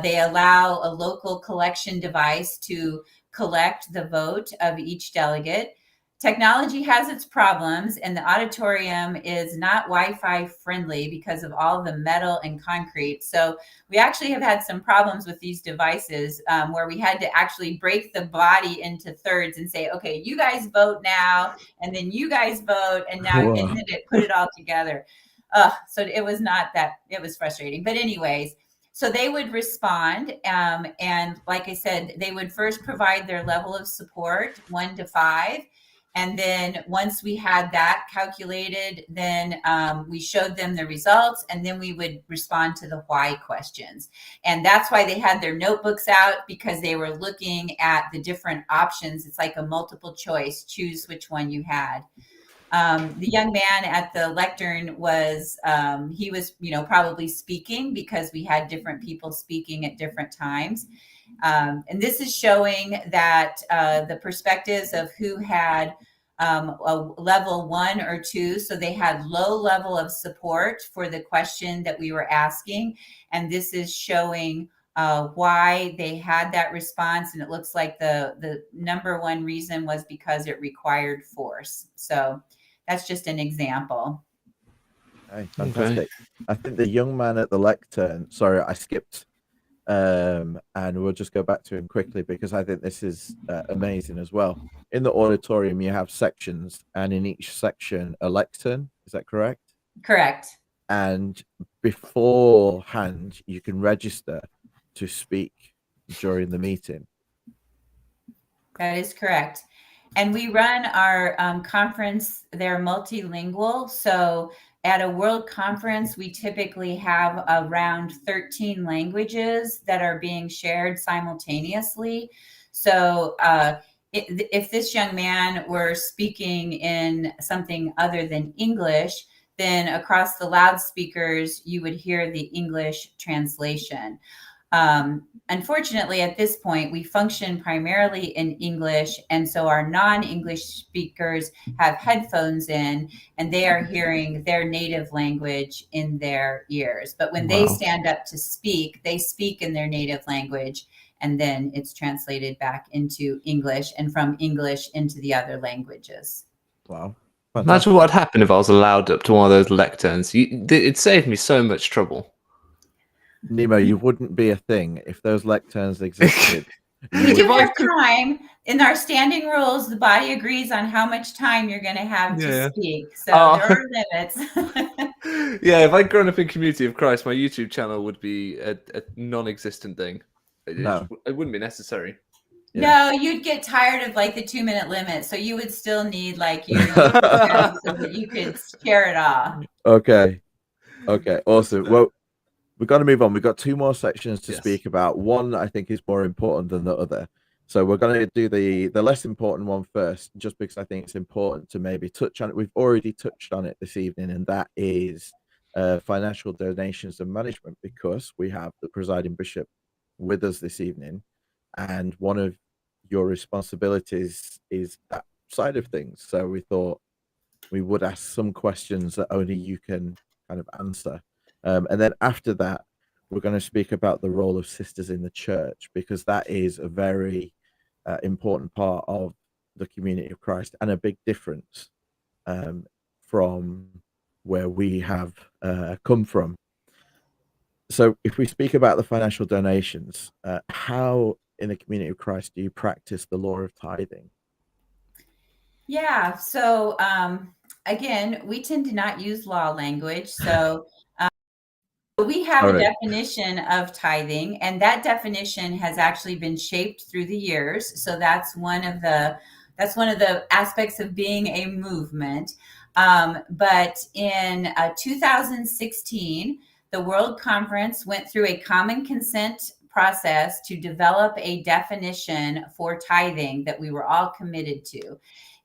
They allow a local collection device to collect the vote of each delegate. Technology has its problems, and the auditorium is not Wi-Fi friendly because of all the metal and concrete. So we actually have had some problems with these devices where we had to actually break the body into thirds and say, okay, you guys vote now, and then you guys vote, and now Wow. and then it put it all together. So it was not that, it was frustrating. But anyways, so they would respond. And like I said, they would first provide their level of support, 1 to 5. And then once we had that calculated, then we showed them the results, and then we would respond to the why questions. And that's why they had their notebooks out, because they were looking at the different options. It's like a multiple choice, choose which one you had. The young man at the lectern was, he was, probably speaking because we had different people speaking at different times. And this is showing that the perspectives of who had a level 1 or 2. So they had low level of support for the question that we were asking. And this is showing why they had that response. And it looks like the number one reason was because it required force. So that's just an example. Okay, fantastic. Okay. I think the young man at the lectern, sorry, I skipped, and we'll just go back to him quickly because I think this is amazing as well. In the auditorium, you have sections, and in each section, a lectern. Is that correct? Correct. And beforehand, you can register to speak during the meeting. That is correct. And we run our conference, they're multilingual. So at a world conference, we typically have around 13 languages that are being shared simultaneously. So if this young man were speaking in something other than English, then across the loudspeakers, you would hear the English translation. Unfortunately, at this point, we function primarily in English, and so our non-English speakers have headphones in, and they are hearing their native language in their ears. But when they stand up to speak, they speak in their native language, and then it's translated back into English, and from English into the other languages. Wow. Imagine what would happen if I was allowed up to one of those lecterns. It saved me so much trouble. Nemo, you wouldn't be a thing if those lecterns existed. We do have time. In our standing rules, the body agrees on how much time you're going to have to speak. So there are limits. Yeah, if I'd grown up in Community of Christ, my YouTube channel would be a non-existent thing. It wouldn't be necessary. Yeah. No, you'd get tired of like the 2-minute limit. So you would still need like your so that you could share it all. Okay. Awesome. Well, we've got to move on. We've got 2 more sections to speak about. One, I think, is more important than the other. So we're going to do the less important one first, just because I think it's important to maybe touch on it. We've already touched on it this evening, and that is financial donations and management, because we have the presiding bishop with us this evening. And one of your responsibilities is that side of things. So we thought we would ask some questions that only you can kind of answer. And then after that, we're going to speak about the role of sisters in the church, because that is a very important part of the community of Christ and a big difference from where we have come from. So if we speak about the financial donations, how in the community of Christ do you practice the law of tithing? Yeah, so again, we tend to not use law language. So We have All a right. definition of tithing, and that definition has actually been shaped through the years. So that's one of the aspects of being a movement. But in 2016, the World Conference went through a common consent process to develop a definition for tithing that we were all committed to.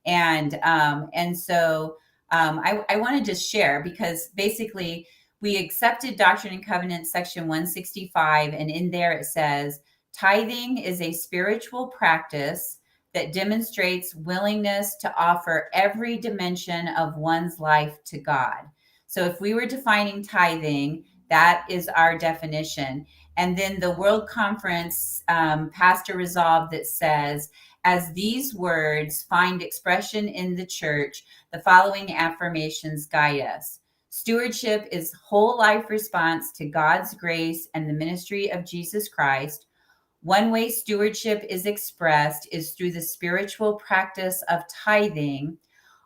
And so I want to just share, because basically we accepted Doctrine and Covenants section 165, and in there it says, tithing is a spiritual practice that demonstrates willingness to offer every dimension of one's life to God. So if we were defining tithing, that is our definition. And then the World Conference passed a resolve that says, as these words find expression in the church, the following affirmations guide us. Stewardship is whole life response to God's grace and the ministry of Jesus Christ. One way stewardship is expressed is through the spiritual practice of tithing.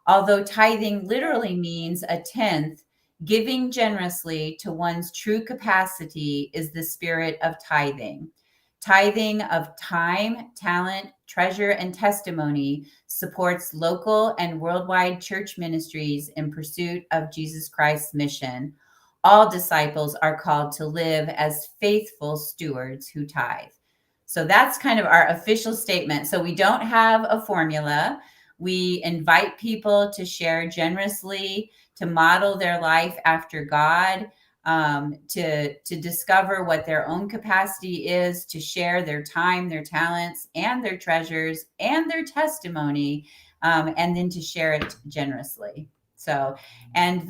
Although tithing literally means a tenth, giving generously to one's true capacity is the spirit of tithing. Tithing of time, talent, treasure, and testimony supports local and worldwide church ministries in pursuit of Jesus Christ's mission. All disciples are called to live as faithful stewards who tithe. So that's kind of our official statement. So we don't have a formula. We invite people to share generously, to model their life after God, to discover what their own capacity is, to share their time, their talents, and their treasures, and their testimony, and then to share it generously. So, and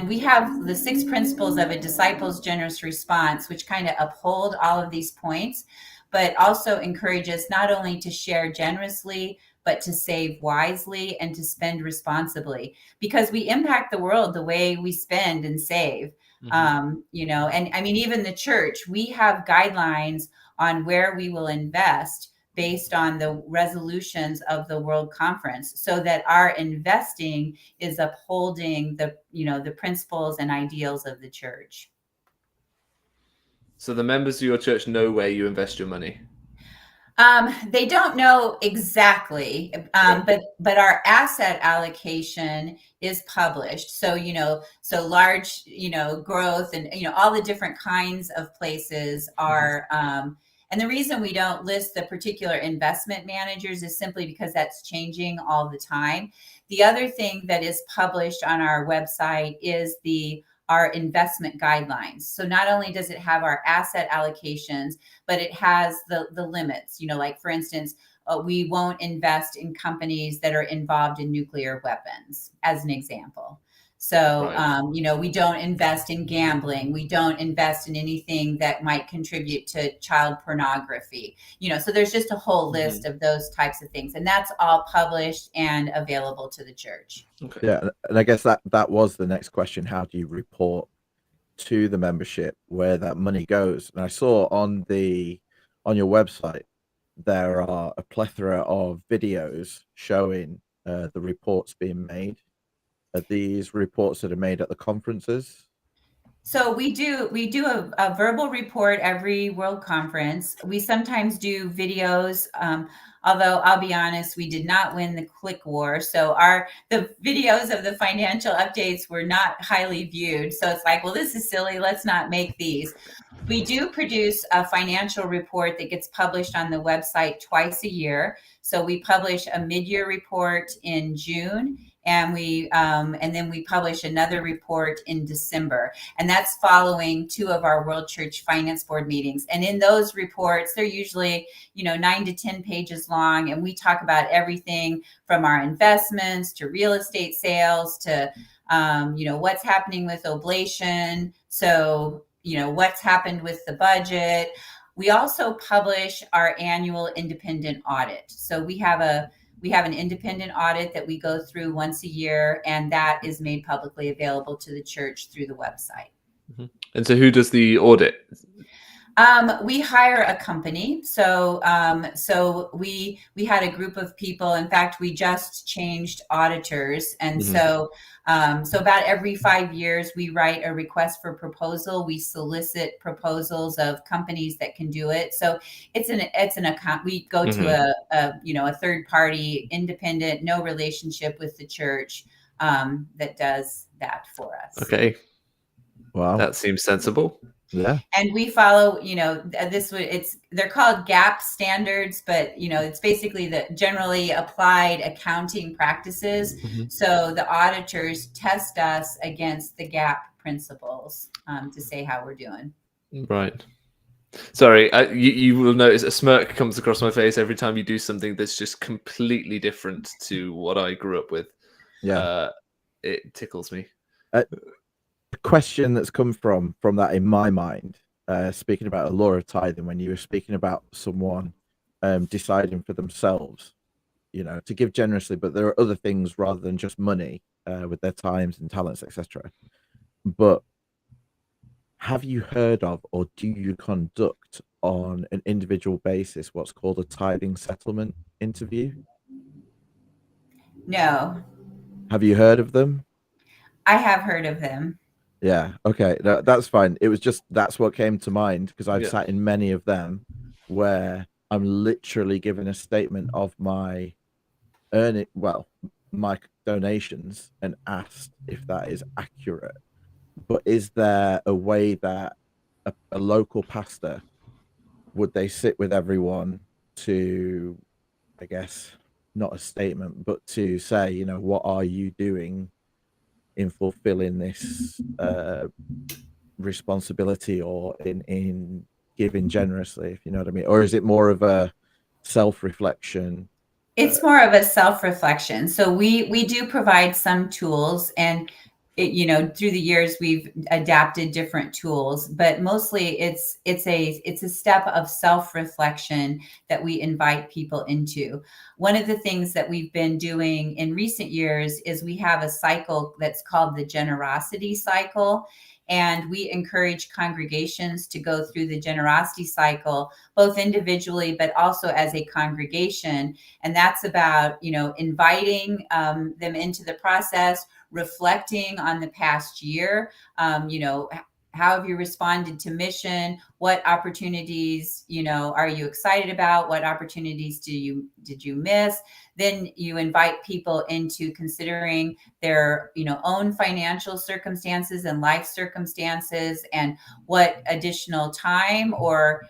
we have the 6 principles of a disciple's generous response, which kind of uphold all of these points, but also encourage us not only to share generously, but to save wisely and to spend responsibly, because we impact the world the way we spend and save. And I mean, even the church, we have guidelines on where we will invest based on the resolutions of the World Conference, so that our investing is upholding the principles and ideals of the church. So the members of your church know where you invest your money? They don't know exactly, but our asset allocation is published. So, so large, growth and, all the different kinds of places are, and the reason we don't list the particular investment managers is simply because that's changing all the time. The other thing that is published on our website is our investment guidelines. So not only does it have our asset allocations, but it has the limits, like for instance, we won't invest in companies that are involved in nuclear weapons, as an example. So, Right. We don't invest in gambling. We don't invest in anything that might contribute to child pornography. So there's just a whole list of those types of things. And that's all published and available to the church. Okay. Yeah. And I guess that was the next question. How do you report to the membership where that money goes? And I saw on your website, there are a plethora of videos showing the reports being made. Are these reports that are made at the conferences? So we do a verbal report every World Conference. We sometimes do videos, although I'll be honest, we did not win the click war. So the videos of the financial updates were not highly viewed. So it's like, well, this is silly. Let's not make these. We do produce a financial report that gets published on the website twice a year. So we publish a mid-year report in June, and then we publish another report in December, and that's following 2 of our World Church Finance Board meetings. And in those reports, they're usually 9 to 10 pages long, and we talk about everything from our investments to real estate sales to what's happening with oblation. So what's happened with the budget. We also publish our annual independent audit. So we have an independent audit that we go through once a year, and that is made publicly available to the church through the website. And so who does the audit? We hire a company. So we had a group of people. In fact, we just changed auditors. And so about every 5 years, we write a request for proposal. We solicit proposals of companies that can do it. So it's an account. We go to a third party, independent, no relationship with the church, that does that for us. Okay. Wow. That seems sensible. Yeah. And we follow, they're called GAAP standards, but it's basically the generally applied accounting practices. So the auditors test us against the GAAP principles to say how we're doing. Right. Sorry, you will notice a smirk comes across my face every time you do something that's just completely different to what I grew up with. Yeah. It tickles me. The question that's come from that in my mind, speaking about a law of tithing, when you were speaking about someone deciding for themselves, to give generously, but there are other things rather than just money, with their times and talents, etc. But have you heard of, or do you conduct on an individual basis, what's called a tithing settlement interview? No. Have you heard of them? I have heard of them. Yeah. Okay. That's fine. It was just, that's what came to mind, because I've sat in many of them where I'm literally given a statement of my my donations and asked if that is accurate. But is there a way that a local pastor, would they sit with everyone to, I guess, not a statement, but to say, what are you doing in fulfilling this responsibility, or in giving generously, if you know what I mean? Or is it more of a self-reflection? It's more of a self-reflection. So we do provide some tools, and through the years we've adapted different tools, but mostly it's a step of self-reflection that we invite people into. One of the things that we've been doing in recent years is we have a cycle that's called the generosity cycle. And we encourage congregations to go through the generosity cycle, both individually, but also as a congregation. And that's about, inviting them into the process, reflecting on the past year. How have you responded to mission? What opportunities, are you excited about? What opportunities did you miss? Then you invite people into considering their, own financial circumstances and life circumstances, and what additional time or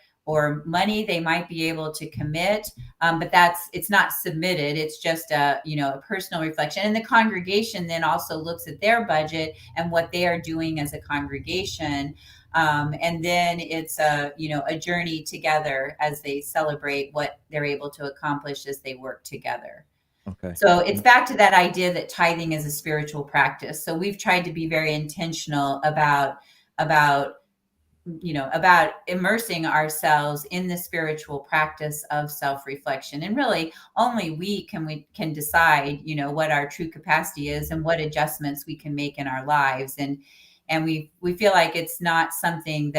money they might be able to commit. But it's not submitted. It's just a personal reflection. And the congregation then also looks at their budget and what they are doing as a congregation. And then it's a journey together as they celebrate what they're able to accomplish as they work together. Okay. So it's back to that idea that tithing is a spiritual practice. So we've tried to be very intentional about immersing ourselves in the spiritual practice of self-reflection. And really only we can decide, what our true capacity is and what adjustments we can make in our lives. And we feel like it's not something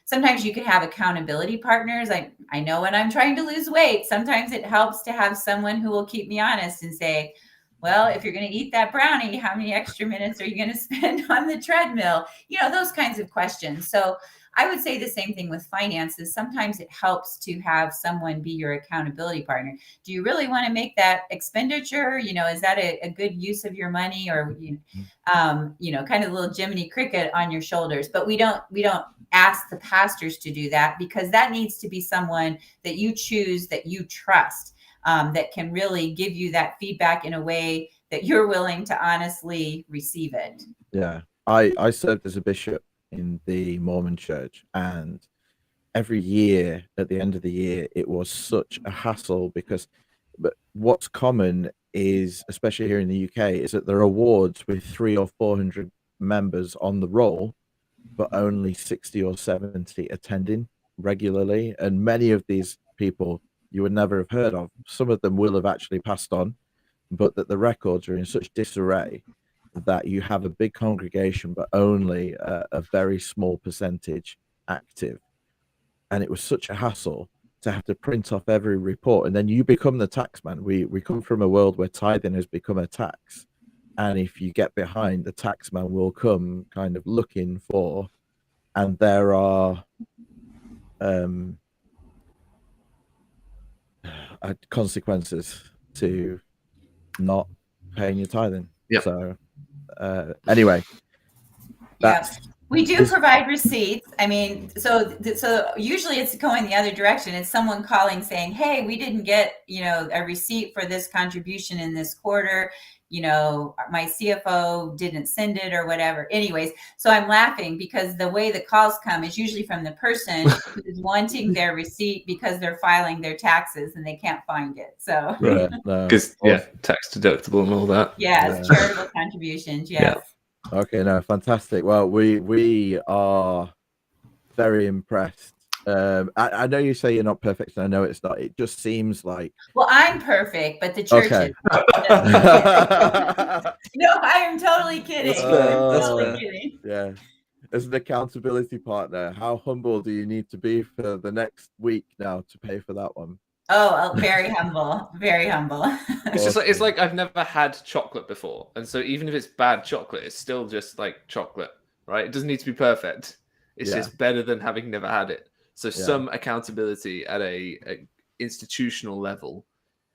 sometimes you can have accountability partners. I know when I'm trying to lose weight, sometimes it helps to have someone who will keep me honest and say, well, if you're going to eat that brownie, how many extra minutes are you going to spend on the treadmill? Those kinds of questions. So I would say the same thing with finances. Sometimes it helps to have someone be your accountability partner. Do you really want to make that expenditure? Is that a good use of your money? Or, kind of a little Jiminy Cricket on your shoulders. But we don't ask the pastors to do that, because that needs to be someone that you choose, that you trust. That can really give you that feedback in a way that you're willing to honestly receive it. Yeah. I served as a bishop in the Mormon church, and every year at the end of the year, it was such a hassle, but what's common is, especially here in the UK, is that there are awards with 300 or 400 members on the roll, but only 60 or 70 attending regularly. And many of these people you would never have heard of. Some of them will have actually passed on, but that the records are in such disarray that you have a big congregation, but only a very small percentage active. and it was such a hassle to have to print off every report, and then you become the tax man. We come from a world where tithing has become a tax, and if you get behind, the tax man will come kind of looking for, and there are consequences to not paying your tithing. Yep. So anyway, that's we do provide receipts. I mean, so usually it's going the other direction. It's someone calling saying, hey, we didn't get, a receipt for this contribution in this quarter. My CFO didn't send it or whatever. Anyways, so I'm laughing because the way the calls come is usually from the person who is wanting their receipt because they're filing their taxes and they can't find it. So because tax deductible and all that. Yes, charitable contributions. Yes. Yeah. Okay, no, fantastic. Well, we are very impressed. I know you say you're not perfect, and I know it's not. It just seems like. Well, I'm perfect, but the church is. No, I am totally kidding. Totally kidding. Yeah. As an accountability partner, how humble do you need to be for the next week now to pay for that one? Oh, very humble, very humble. It's just like, it's like I've never had chocolate before, and so even if it's bad chocolate, it's still just like chocolate, right? It doesn't need to be perfect. It's just better than having never had it. So some accountability at a institutional level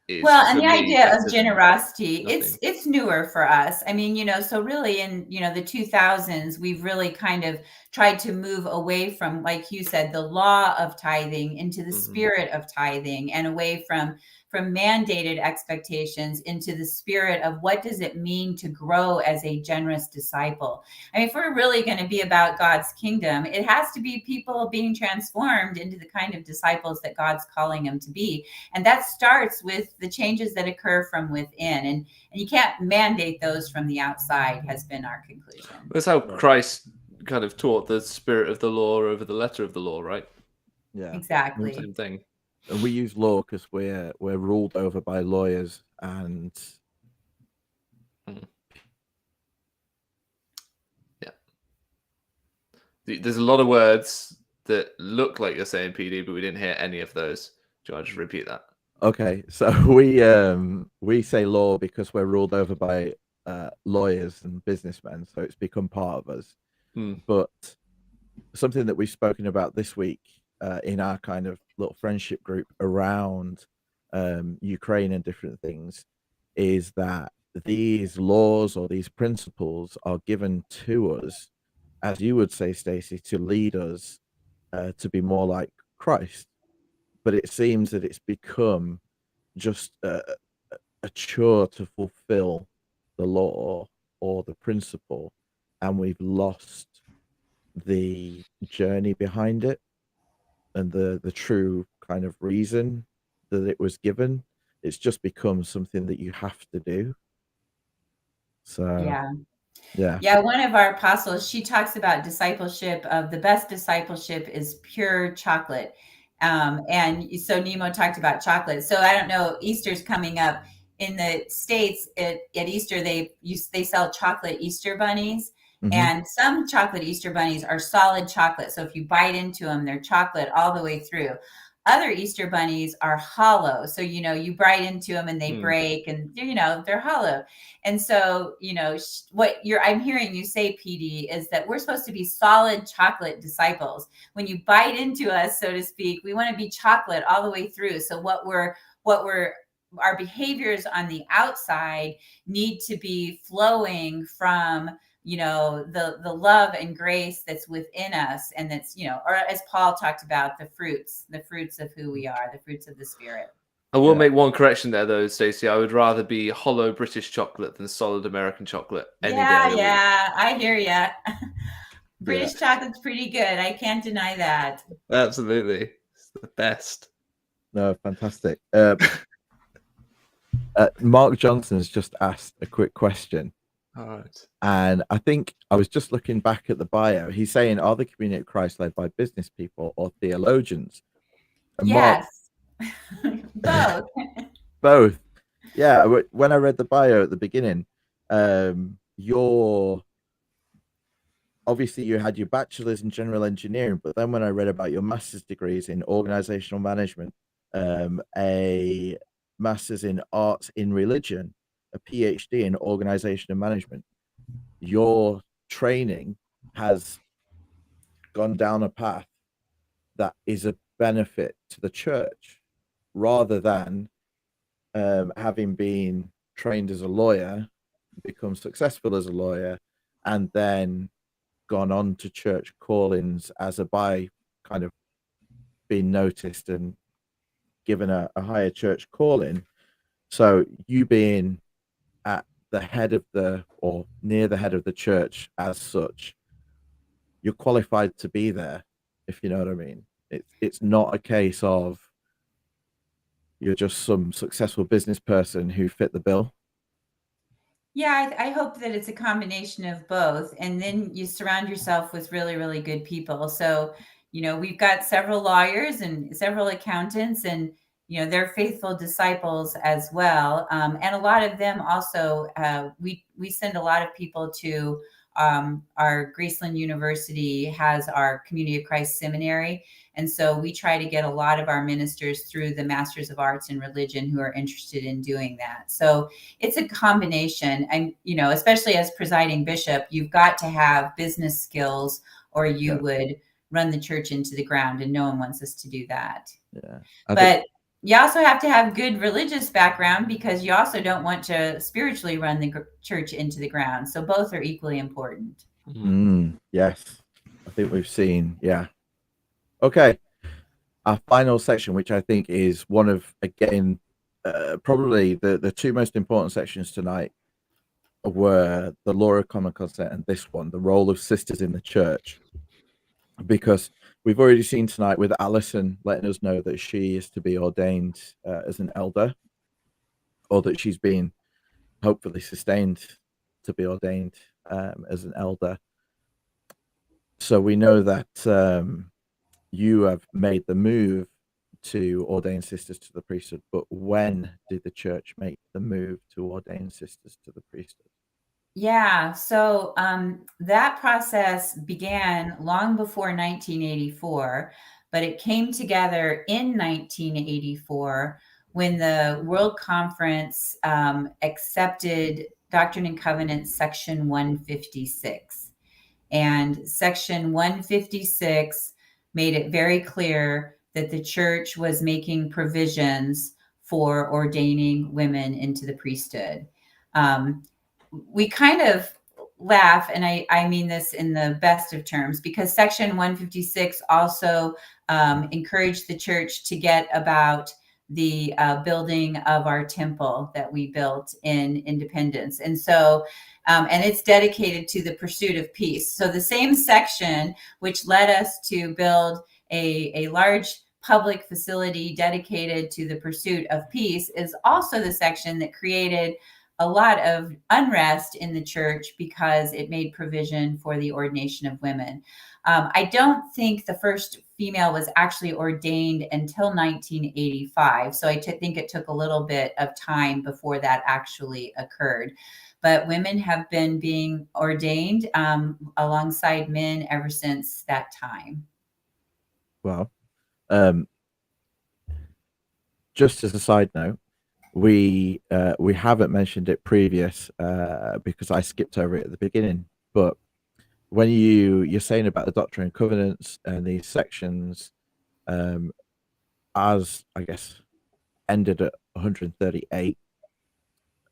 is and the idea of generosity, it's newer for us. I mean, so really in the 2000s, we've really kind of tried to move away from, like you said, the law of tithing into the spirit of tithing, and away from mandated expectations into the spirit of what does it mean to grow as a generous disciple. I mean, if we're really going to be about God's kingdom, it has to be people being transformed into the kind of disciples that God's calling them to be. And that starts with the changes that occur from within. And you can't mandate those from the outside, has been our conclusion. That's how Christ kind of taught the spirit of the law over the letter of the law, right? Yeah, exactly. Same thing. And we use law because we're ruled over by lawyers, and there's a lot of words that look like you're saying PD, but we didn't hear any of those. Do you want to just repeat that? Okay, so we say law because we're ruled over by lawyers and businessmen, so it's become part of us. But something that we've spoken about this week in our kind of little friendship group around Ukraine and different things is that these laws or these principles are given to us, as you would say, Stacy, to lead us to be more like Christ. But it seems that it's become just a chore to fulfill the law or the principle, and we've lost the journey behind it and the true kind of reason that it was given. It's just become something that you have to do. So yeah, one of our apostles, she talks about discipleship, of the best discipleship is pure chocolate. And so Nemo talked about chocolate. So I don't know, Easter's coming up. In the States at Easter, they sell chocolate Easter bunnies. And some chocolate Easter bunnies are solid chocolate. So if you bite into them, they're chocolate all the way through. Other Easter bunnies are hollow. So, you bite into them and they break, and, they're hollow. And so, what I'm hearing you say, PD, is that we're supposed to be solid chocolate disciples. When you bite into us, so to speak, we want to be chocolate all the way through. So our behaviors on the outside need to be flowing from the love and grace that's within us, and that's or as Paul talked about, the fruits of who we are, the fruits of the Spirit. I will make one correction there though, Stacey. I would rather be hollow British chocolate than solid American chocolate any day. I hear ya. British chocolate's pretty good, I can't deny that. Absolutely, it's the best. No, fantastic. Mark Johnson's just asked a quick question. All right. And I think I was just looking back at the bio. He's saying, are the community of Christ led by business people or theologians? And yes. Both. Both. Yeah. When I read the bio at the beginning, your obviously you had your bachelor's in general engineering, but then when I read about your master's degrees in organizational management, a master's in arts in religion, a PhD in organization and management, your training has gone down a path that is a benefit to the church rather than having been trained as a lawyer, become successful as a lawyer, and then gone on to church callings as a by kind of being noticed and given a higher church calling. So you being at the head of the, or near the head of the church as such, you're qualified to be there, if you know what I mean. It's not a case of you're just some successful business person who fit the bill. Yeah, I hope that it's a combination of both. And then you surround yourself with really, really good people. So, we've got several lawyers and several accountants, and, they're faithful disciples as well. And a lot of them also, we send a lot of people to our Graceland University has our Community of Christ Seminary. And so we try to get a lot of our ministers through the Masters of Arts in Religion who are interested in doing that. So it's a combination. And, especially as presiding bishop, you've got to have business skills or you would run the church into the ground, and no one wants us to do that. Yeah. But you also have to have good religious background, because you also don't want to spiritually run the church into the ground. So both are equally important. Yes, I think we've seen. Yeah. Okay. Our final section, which I think is one of, again, probably the two most important sections tonight, were the law of common consent and this one, the role of sisters in the church. Because we've already seen tonight with Alison letting us know that she is to be ordained as an elder, or that she's been hopefully sustained to be ordained as an elder. So we know that you have made the move to ordain sisters to the priesthood, but when did the church make the move to ordain sisters to the priesthood? Yeah, so that process began long before 1984, but it came together in 1984 when the World Conference accepted Doctrine and Covenants Section 156. And Section 156 made it very clear that the church was making provisions for ordaining women into the priesthood. We kind of laugh, and I mean this in the best of terms, because Section 156 also encouraged the church to get about the building of our temple that we built in Independence. And so, and it's dedicated to the pursuit of peace. So the same section which led us to build a large public facility dedicated to the pursuit of peace is also the section that created a lot of unrest in the church because it made provision for the ordination of women. I don't think the first female was actually ordained until 1985. So I think it took a little bit of time before that actually occurred. But women have been being ordained alongside men ever since that time. Well, just as a side note, we haven't mentioned it previous because I skipped over it at the beginning, but when you're saying about the Doctrine and Covenants and these sections, as I guess ended at 138,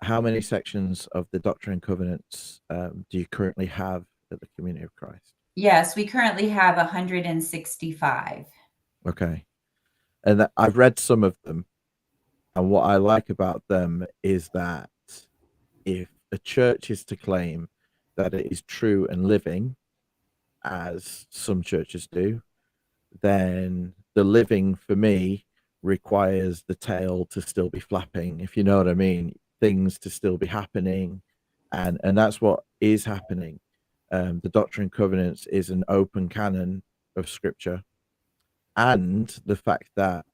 how many sections of the Doctrine and Covenants do you currently have at the Community of Christ? Yes, we currently have 165. Okay, and I've read some of them. And what I like about them is that if a church is to claim that it is true and living, as some churches do, then the living for me requires the tail to still be flapping, if you know what I mean, things to still be happening. And that's what is happening. The Doctrine and Covenants is an open canon of scripture. And the fact that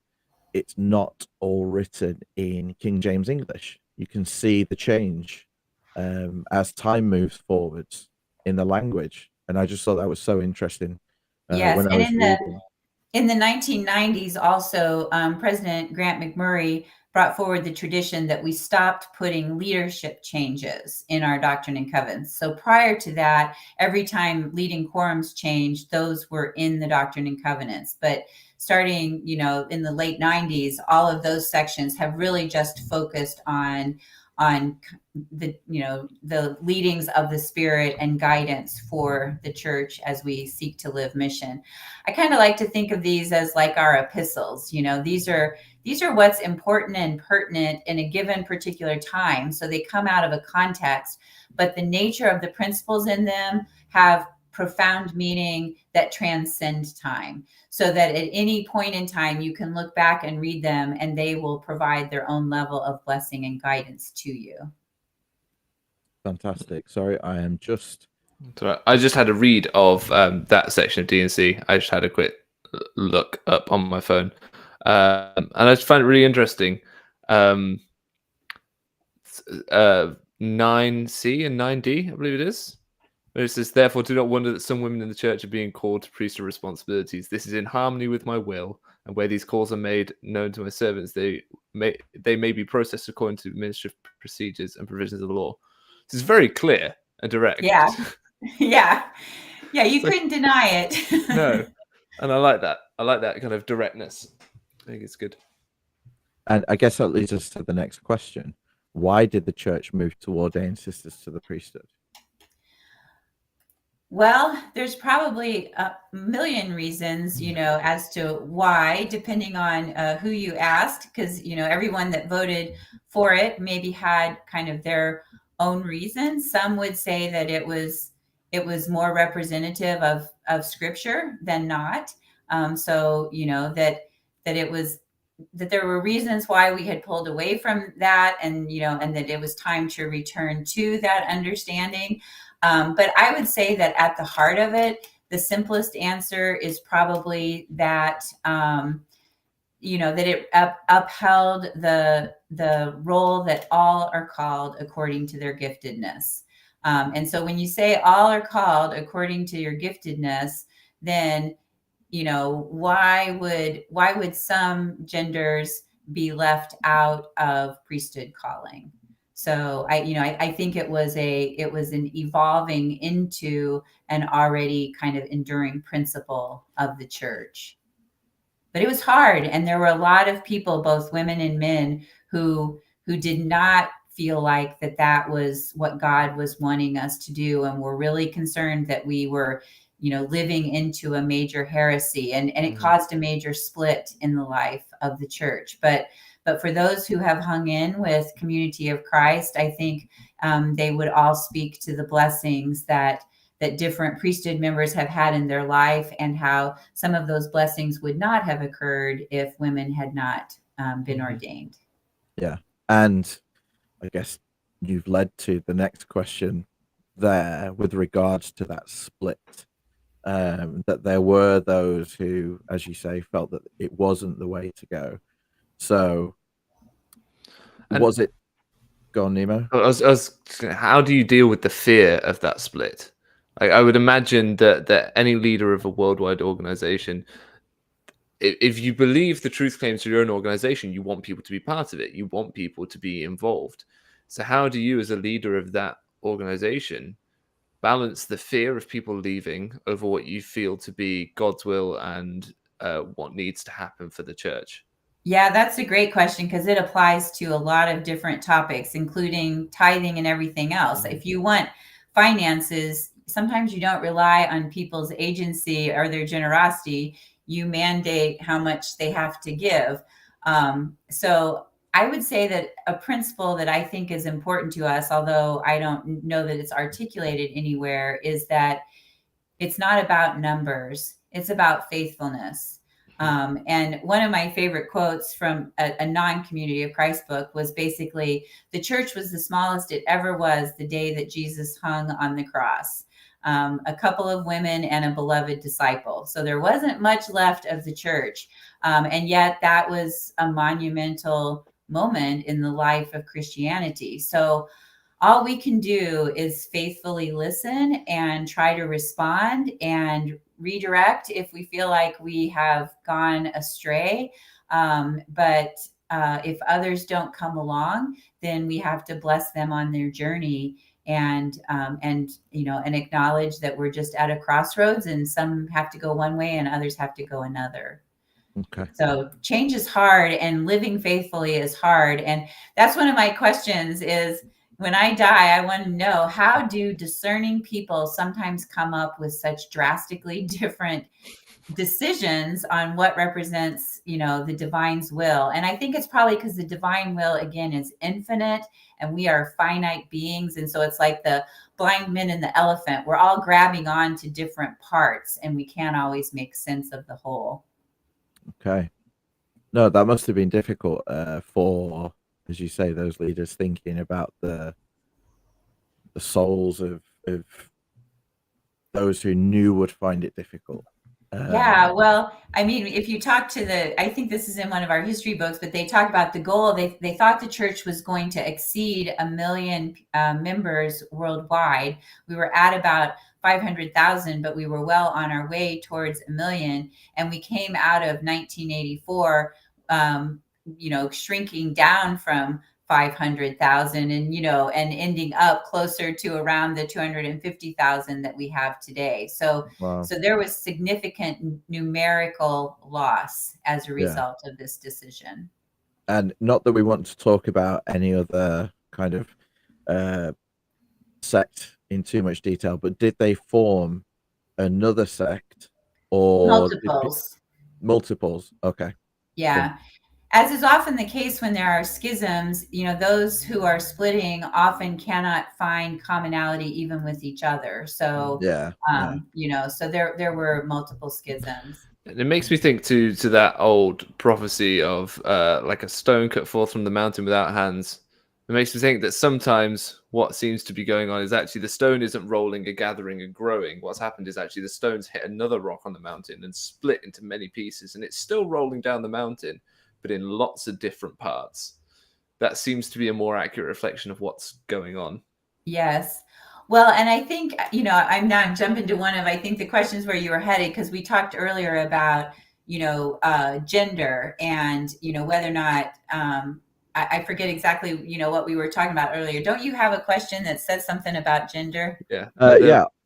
it's not all written in King James English. You can see the change as time moves forwards in the language. And I just thought that was so interesting Yes, when I and was reading. in the 1990s, also, President Grant McMurray brought forward the tradition that we stopped putting leadership changes in our Doctrine and Covenants. So prior to that, every time leading quorums changed, those were in the Doctrine and Covenants. But starting, in the late 90s, all of those sections have really just focused on the the leadings of the Spirit and guidance for the church as we seek to live mission. I kind of like to think of these as like our epistles. These are what's important and pertinent in a given particular time. So they come out of a context, but the nature of the principles in them have profound meaning that transcend time, so that at any point in time you can look back and read them and they will provide their own level of blessing and guidance to you. Fantastic. Sorry, I am just... I just had a read of that section of D&C. I just had a quick look up on my phone. And I just find it really interesting. 9C and 9D, I believe it is. It says, therefore, do not wonder that some women in the church are being called to priesthood responsibilities. This is in harmony with my will, and where these calls are made known to my servants, they may be processed according to administrative procedures and provisions of the law. This is very clear and direct. Yeah. You couldn't deny it. No, and I like that. I like that kind of directness. I think it's good. And I guess that leads us to the next question. Why did the church move to ordain sisters to the priesthood? Well, there's probably a million reasons, as to why, depending on who you asked, because, everyone that voted for it maybe had kind of their own reasons. Some would say that it was more representative of Scripture than not. So, that it was, that there were reasons why we had pulled away from that, and, and that it was time to return to that understanding. But I would say that at the heart of it, the simplest answer is probably that, that it upheld the role that all are called according to their giftedness. And so when you say all are called according to your giftedness, then, why would some genders be left out of priesthood calling? So I think it was an evolving into an already kind of enduring principle of the church. But it was hard, and there were a lot of people, both women and men, who did not feel like that was what God was wanting us to do, and were really concerned that we were, living into a major heresy, and it caused a major split in the life of the church. But for those who have hung in with Community of Christ, I think they would all speak to the blessings that different priesthood members have had in their life, and how some of those blessings would not have occurred if women had not been ordained. Yeah. And I guess you've led to the next question there with regards to that split. That there were those who, as you say, felt that it wasn't the way to go. So, was it? Go on, Nemo. How do you deal with the fear of that split? I would imagine that any leader of a worldwide organization, if you believe the truth claims to your own organization, you want people to be part of it. You want people to be involved. So how do you, as a leader of that organization, balance the fear of people leaving over what you feel to be God's will and what needs to happen for the church? Yeah, that's a great question, because it applies to a lot of different topics, including tithing and everything else. If you want finances, sometimes you don't rely on people's agency or their generosity. You mandate how much they have to give. So I would say that a principle that I think is important to us, although I don't know that it's articulated anywhere, is that it's not about numbers. It's about faithfulness. And one of my favorite quotes from a non-Community of Christ book was basically, the church was the smallest it ever was the day that Jesus hung on the cross. A couple of women and a beloved disciple. So there wasn't much left of the church. And yet that was a monumental moment in the life of Christianity. So all we can do is faithfully listen and try to respond and redirect if we feel like we have gone astray. But if others don't come along, then we have to bless them on their journey and acknowledge that we're just at a crossroads, and some have to go one way and others have to go another. Okay. So change is hard, and living faithfully is hard. And that's one of my questions is, when I die, I want to know, how do discerning people sometimes come up with such drastically different decisions on what represents, the divine's will? And I think it's probably because the divine will, again, is infinite and we are finite beings. And so it's like the blind men and the elephant. We're all grabbing on to different parts and we can't always make sense of the whole. Okay. No, that must have been difficult for, as you say, those leaders thinking about the souls of those who knew would find it difficult. Yeah, well, I mean, if you talk to I think this is in one of our history books, but they talk about the goal. They thought the church was going to exceed 1 million members worldwide. We were at about 500,000, but we were well on our way towards 1 million. And we came out of 1984, shrinking down from 500,000 and ending up closer to around the 250,000 that we have today. So Wow. So there was significant numerical loss as a result of this decision. And not that we want to talk about any other kind of sect in too much detail, but did they form another sect or multiples? Okay. Yeah. Cool. As is often the case when there are schisms, those who are splitting often cannot find commonality even with each other. So, so there were multiple schisms. And it makes me think to that old prophecy of like a stone cut forth from the mountain without hands. It makes me think that sometimes what seems to be going on is actually the stone isn't rolling and gathering and growing. What's happened is actually the stone's hit another rock on the mountain and split into many pieces, and it's still rolling down the mountain, but in lots of different parts. That seems to be a more accurate reflection of what's going on. Yes. Well, and I think, I'm now jumping to one of, I think, the questions where you were headed, because we talked earlier about, gender and, whether or not, I forget exactly, what we were talking about earlier. Don't you have a question that says something about gender? Yeah.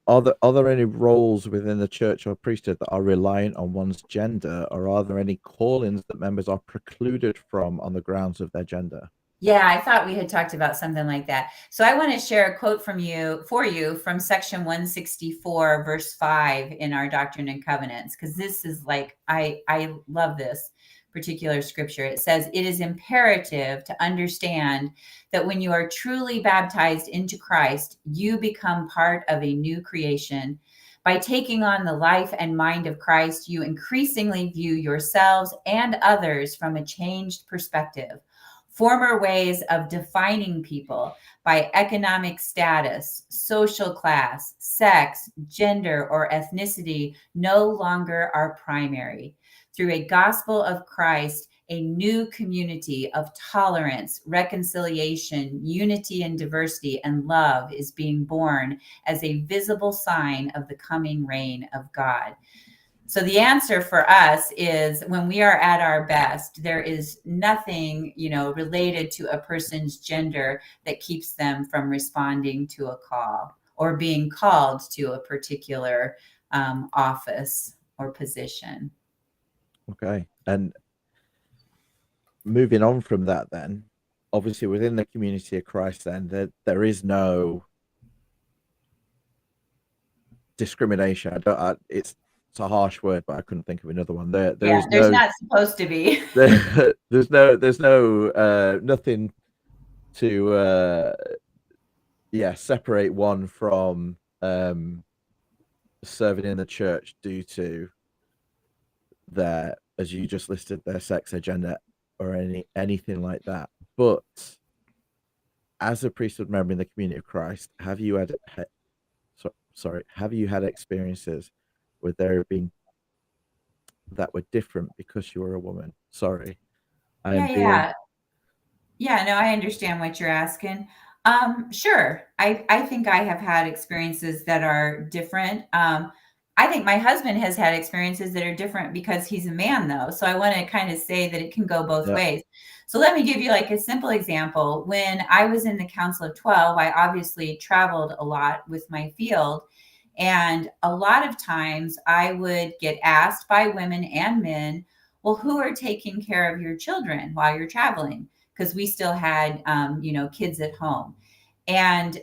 Are there any roles within the church or priesthood that are reliant on one's gender, or are there any callings that members are precluded from on the grounds of their gender? Yeah, I thought we had talked about something like that. So I want to share a quote for you from section 164, verse 5 in our Doctrine and Covenants, because this is like, I love this particular scripture. It says, "It is imperative to understand that when you are truly baptized into Christ, you become part of a new creation. By taking on the life and mind of Christ, you increasingly view yourselves and others from a changed perspective. Former ways of defining people by economic status, social class, sex, gender, or ethnicity no longer are primary. Through a gospel of Christ, a new community of tolerance, reconciliation, unity and diversity, and love is being born as a visible sign of the coming reign of God." So the answer for us is, when we are at our best, there is nothing, related to a person's gender that keeps them from responding to a call or being called to a particular office or position. Okay. And moving on from that, then, obviously within the community of Christ, then there is no discrimination. It's a harsh word, but I couldn't think of another one. There's not supposed to be. There's no nothing to separate one from serving in the church due to their, as you just listed, their sex, their gender, or anything like that. But as a priesthood member in the community of Christ, have you had experiences where there have been that were different because you were a woman? Sorry. Yeah, no, I understand what you're asking. Sure. I think I have had experiences that are different. I think my husband has had experiences that are different because he's a man, though. So I want to kind of say that it can go both Yeah. ways. So let me give you like a simple example. When I was in the Council of 12, I obviously traveled a lot with my field. And a lot of times I would get asked by women and men, well, who are taking care of your children while you're traveling? Because we still had, kids at home. And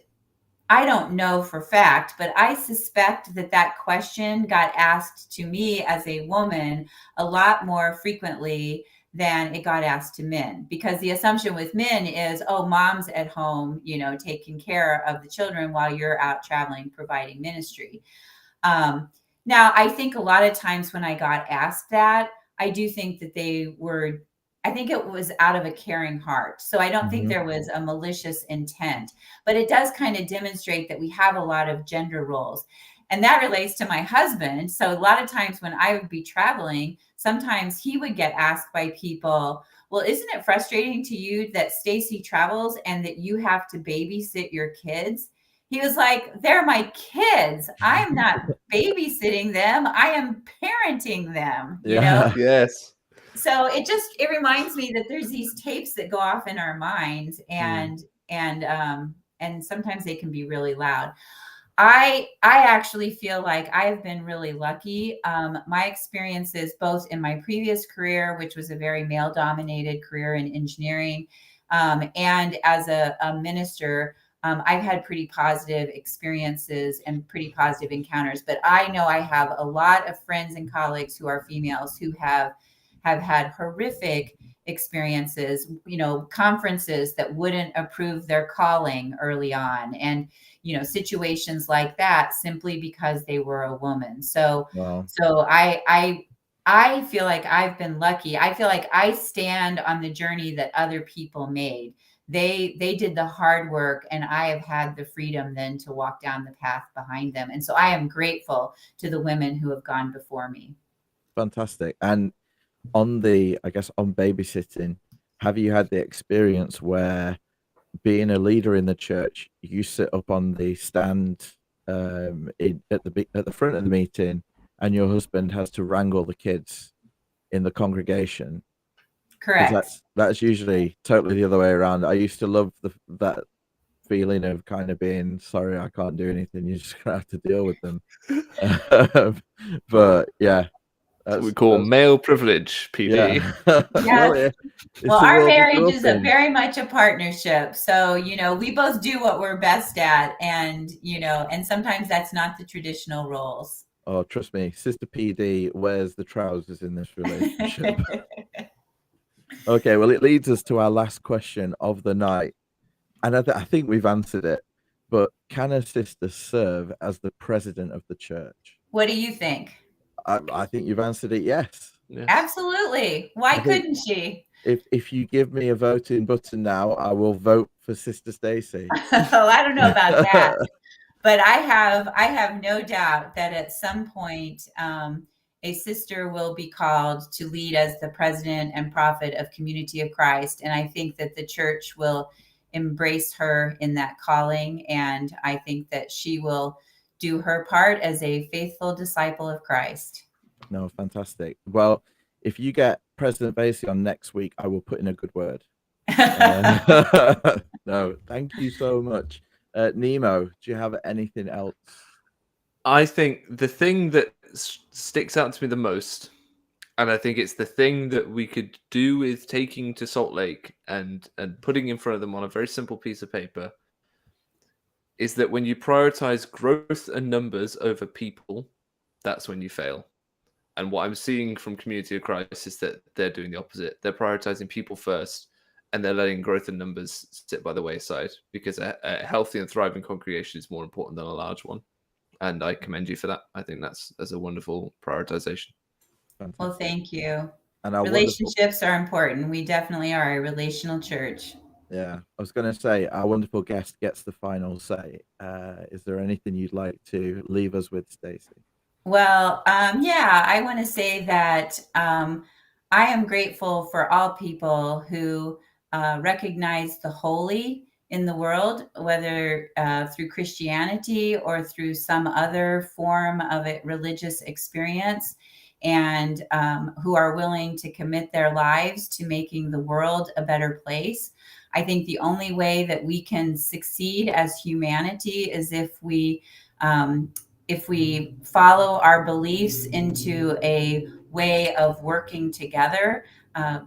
I don't know for fact, but I suspect that that question got asked to me as a woman a lot more frequently than it got asked to men, because the assumption with men is, oh, mom's at home, taking care of the children while you're out traveling, providing ministry. Now, I think a lot of times when I got asked that, I do think that I think it was out of a caring heart. So I don't think there was a malicious intent, but it does kind of demonstrate that we have a lot of gender roles. And that relates to my husband. So a lot of times when I would be traveling, sometimes he would get asked by people, well, isn't it frustrating to you that Stacy travels and that you have to babysit your kids? He was like, they're my kids. I am not babysitting them. I am parenting them, Yeah. Yes. So it reminds me that there's these tapes that go off in our minds, and sometimes they can be really loud. I actually feel like I've been really lucky. My experiences, both in my previous career, which was a very male dominated career in engineering, and as a minister, I've had pretty positive experiences and pretty positive encounters. But I know I have a lot of friends and colleagues who are females who have had horrific experiences, conferences that wouldn't approve their calling early on, and situations like that, simply because they were a woman. So Wow. I feel like I've been lucky. I feel like I stand on the journey that other people made. They did the hard work, and I have had the freedom then to walk down the path behind them. And so I am grateful to the women who have gone before me. Fantastic. And on babysitting, have you had the experience where, being a leader in the church, you sit up on the stand at the front of the meeting, and your husband has to wrangle the kids in the congregation? Correct. That's usually totally the other way around. I used to love that feeling of kind of being, sorry, I can't do anything, you're just gonna have to deal with them. But yeah, That's what we call male privilege, PD. Yeah. Well, our marriage is very much a partnership. So, we both do what we're best at. And, and sometimes that's not the traditional roles. Oh, trust me, Sister PD wears the trousers in this relationship. Okay, well, it leads us to our last question of the night. And I think we've answered it. But can a sister serve as the president of the church? What do you think? I think you've answered it, yes. Absolutely. Why couldn't she? If you give me a voting button now, I will vote for Sister Stacy. Oh, I don't know about that. But I have no doubt that at some point, a sister will be called to lead as the president and prophet of Community of Christ. And I think that the church will embrace her in that calling. And I think that she will do her part as a faithful disciple of Christ. No, fantastic. Well, if you get President Basie on next week, I will put in a good word. No, thank you so much. Nemo, do you have anything else? I think the thing that sticks out to me the most, and I think it's the thing that we could do with taking to Salt Lake and putting in front of them on a very simple piece of paper, is that when you prioritize growth and numbers over people, that's when you fail. And what I'm seeing from Community of Christ is that they're doing the opposite. They're prioritizing people first, and they're letting growth and numbers sit by the wayside, because a healthy and thriving congregation is more important than a large one. And I commend you for that. I think that's a wonderful prioritization. Fantastic. Well, thank you. And relationships are important. We definitely are a relational church. Yeah, I was going to say, our wonderful guest gets the final say. Is there anything you'd like to leave us with, Stacy? Well, I want to say that I am grateful for all people who recognize the holy in the world, whether through Christianity or through some other form of a religious experience, and who are willing to commit their lives to making the world a better place. I think the only way that we can succeed as humanity is if we follow our beliefs into a way of working together,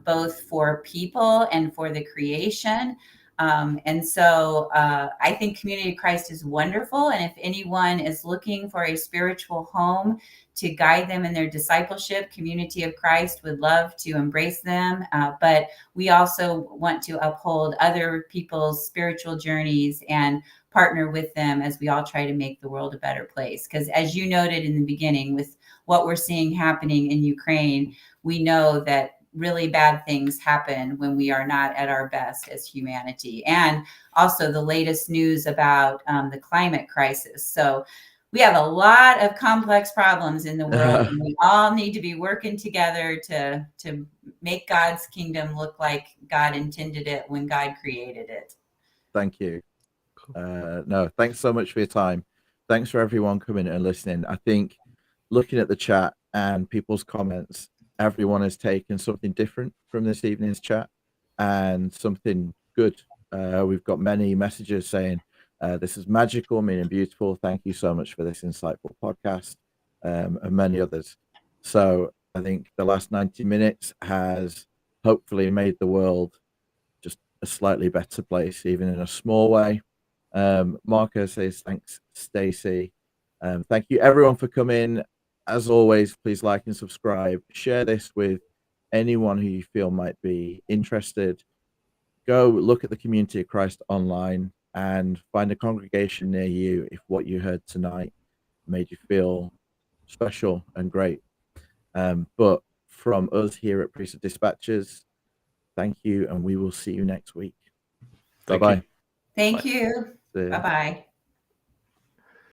both for people and for the creation. And so I think Community of Christ is wonderful. And if anyone is looking for a spiritual home to guide them in their discipleship, Community of Christ would love to embrace them. But we also want to uphold other people's spiritual journeys and partner with them as we all try to make the world a better place. Because as you noted in the beginning, with what we're seeing happening in Ukraine, we know that really bad things happen when we are not at our best as humanity. And also the latest news about the climate crisis. So we have a lot of complex problems in the world, and we all need to be working together to make God's kingdom look like God intended it when God created it. Thank you. No, thanks so much for your time. Thanks for everyone coming and listening. I think looking at the chat and people's comments, everyone has taken something different from this evening's chat and something good. We've got many messages saying this is magical, meaning beautiful. Thank you so much for this insightful podcast, and many others. So I think the last 90 minutes has hopefully made the world just a slightly better place, even in a small way. Marco says, thanks, Stacy. Thank you everyone for coming. As always, please like and subscribe. Share this with anyone who you feel might be interested. Go look at the Community of Christ online and find a congregation near you if what you heard tonight made you feel special and great. But from us here at Priesthood Dispatches, thank you, and we will see you next week. Bye-bye. Thank you. See ya. Bye-bye.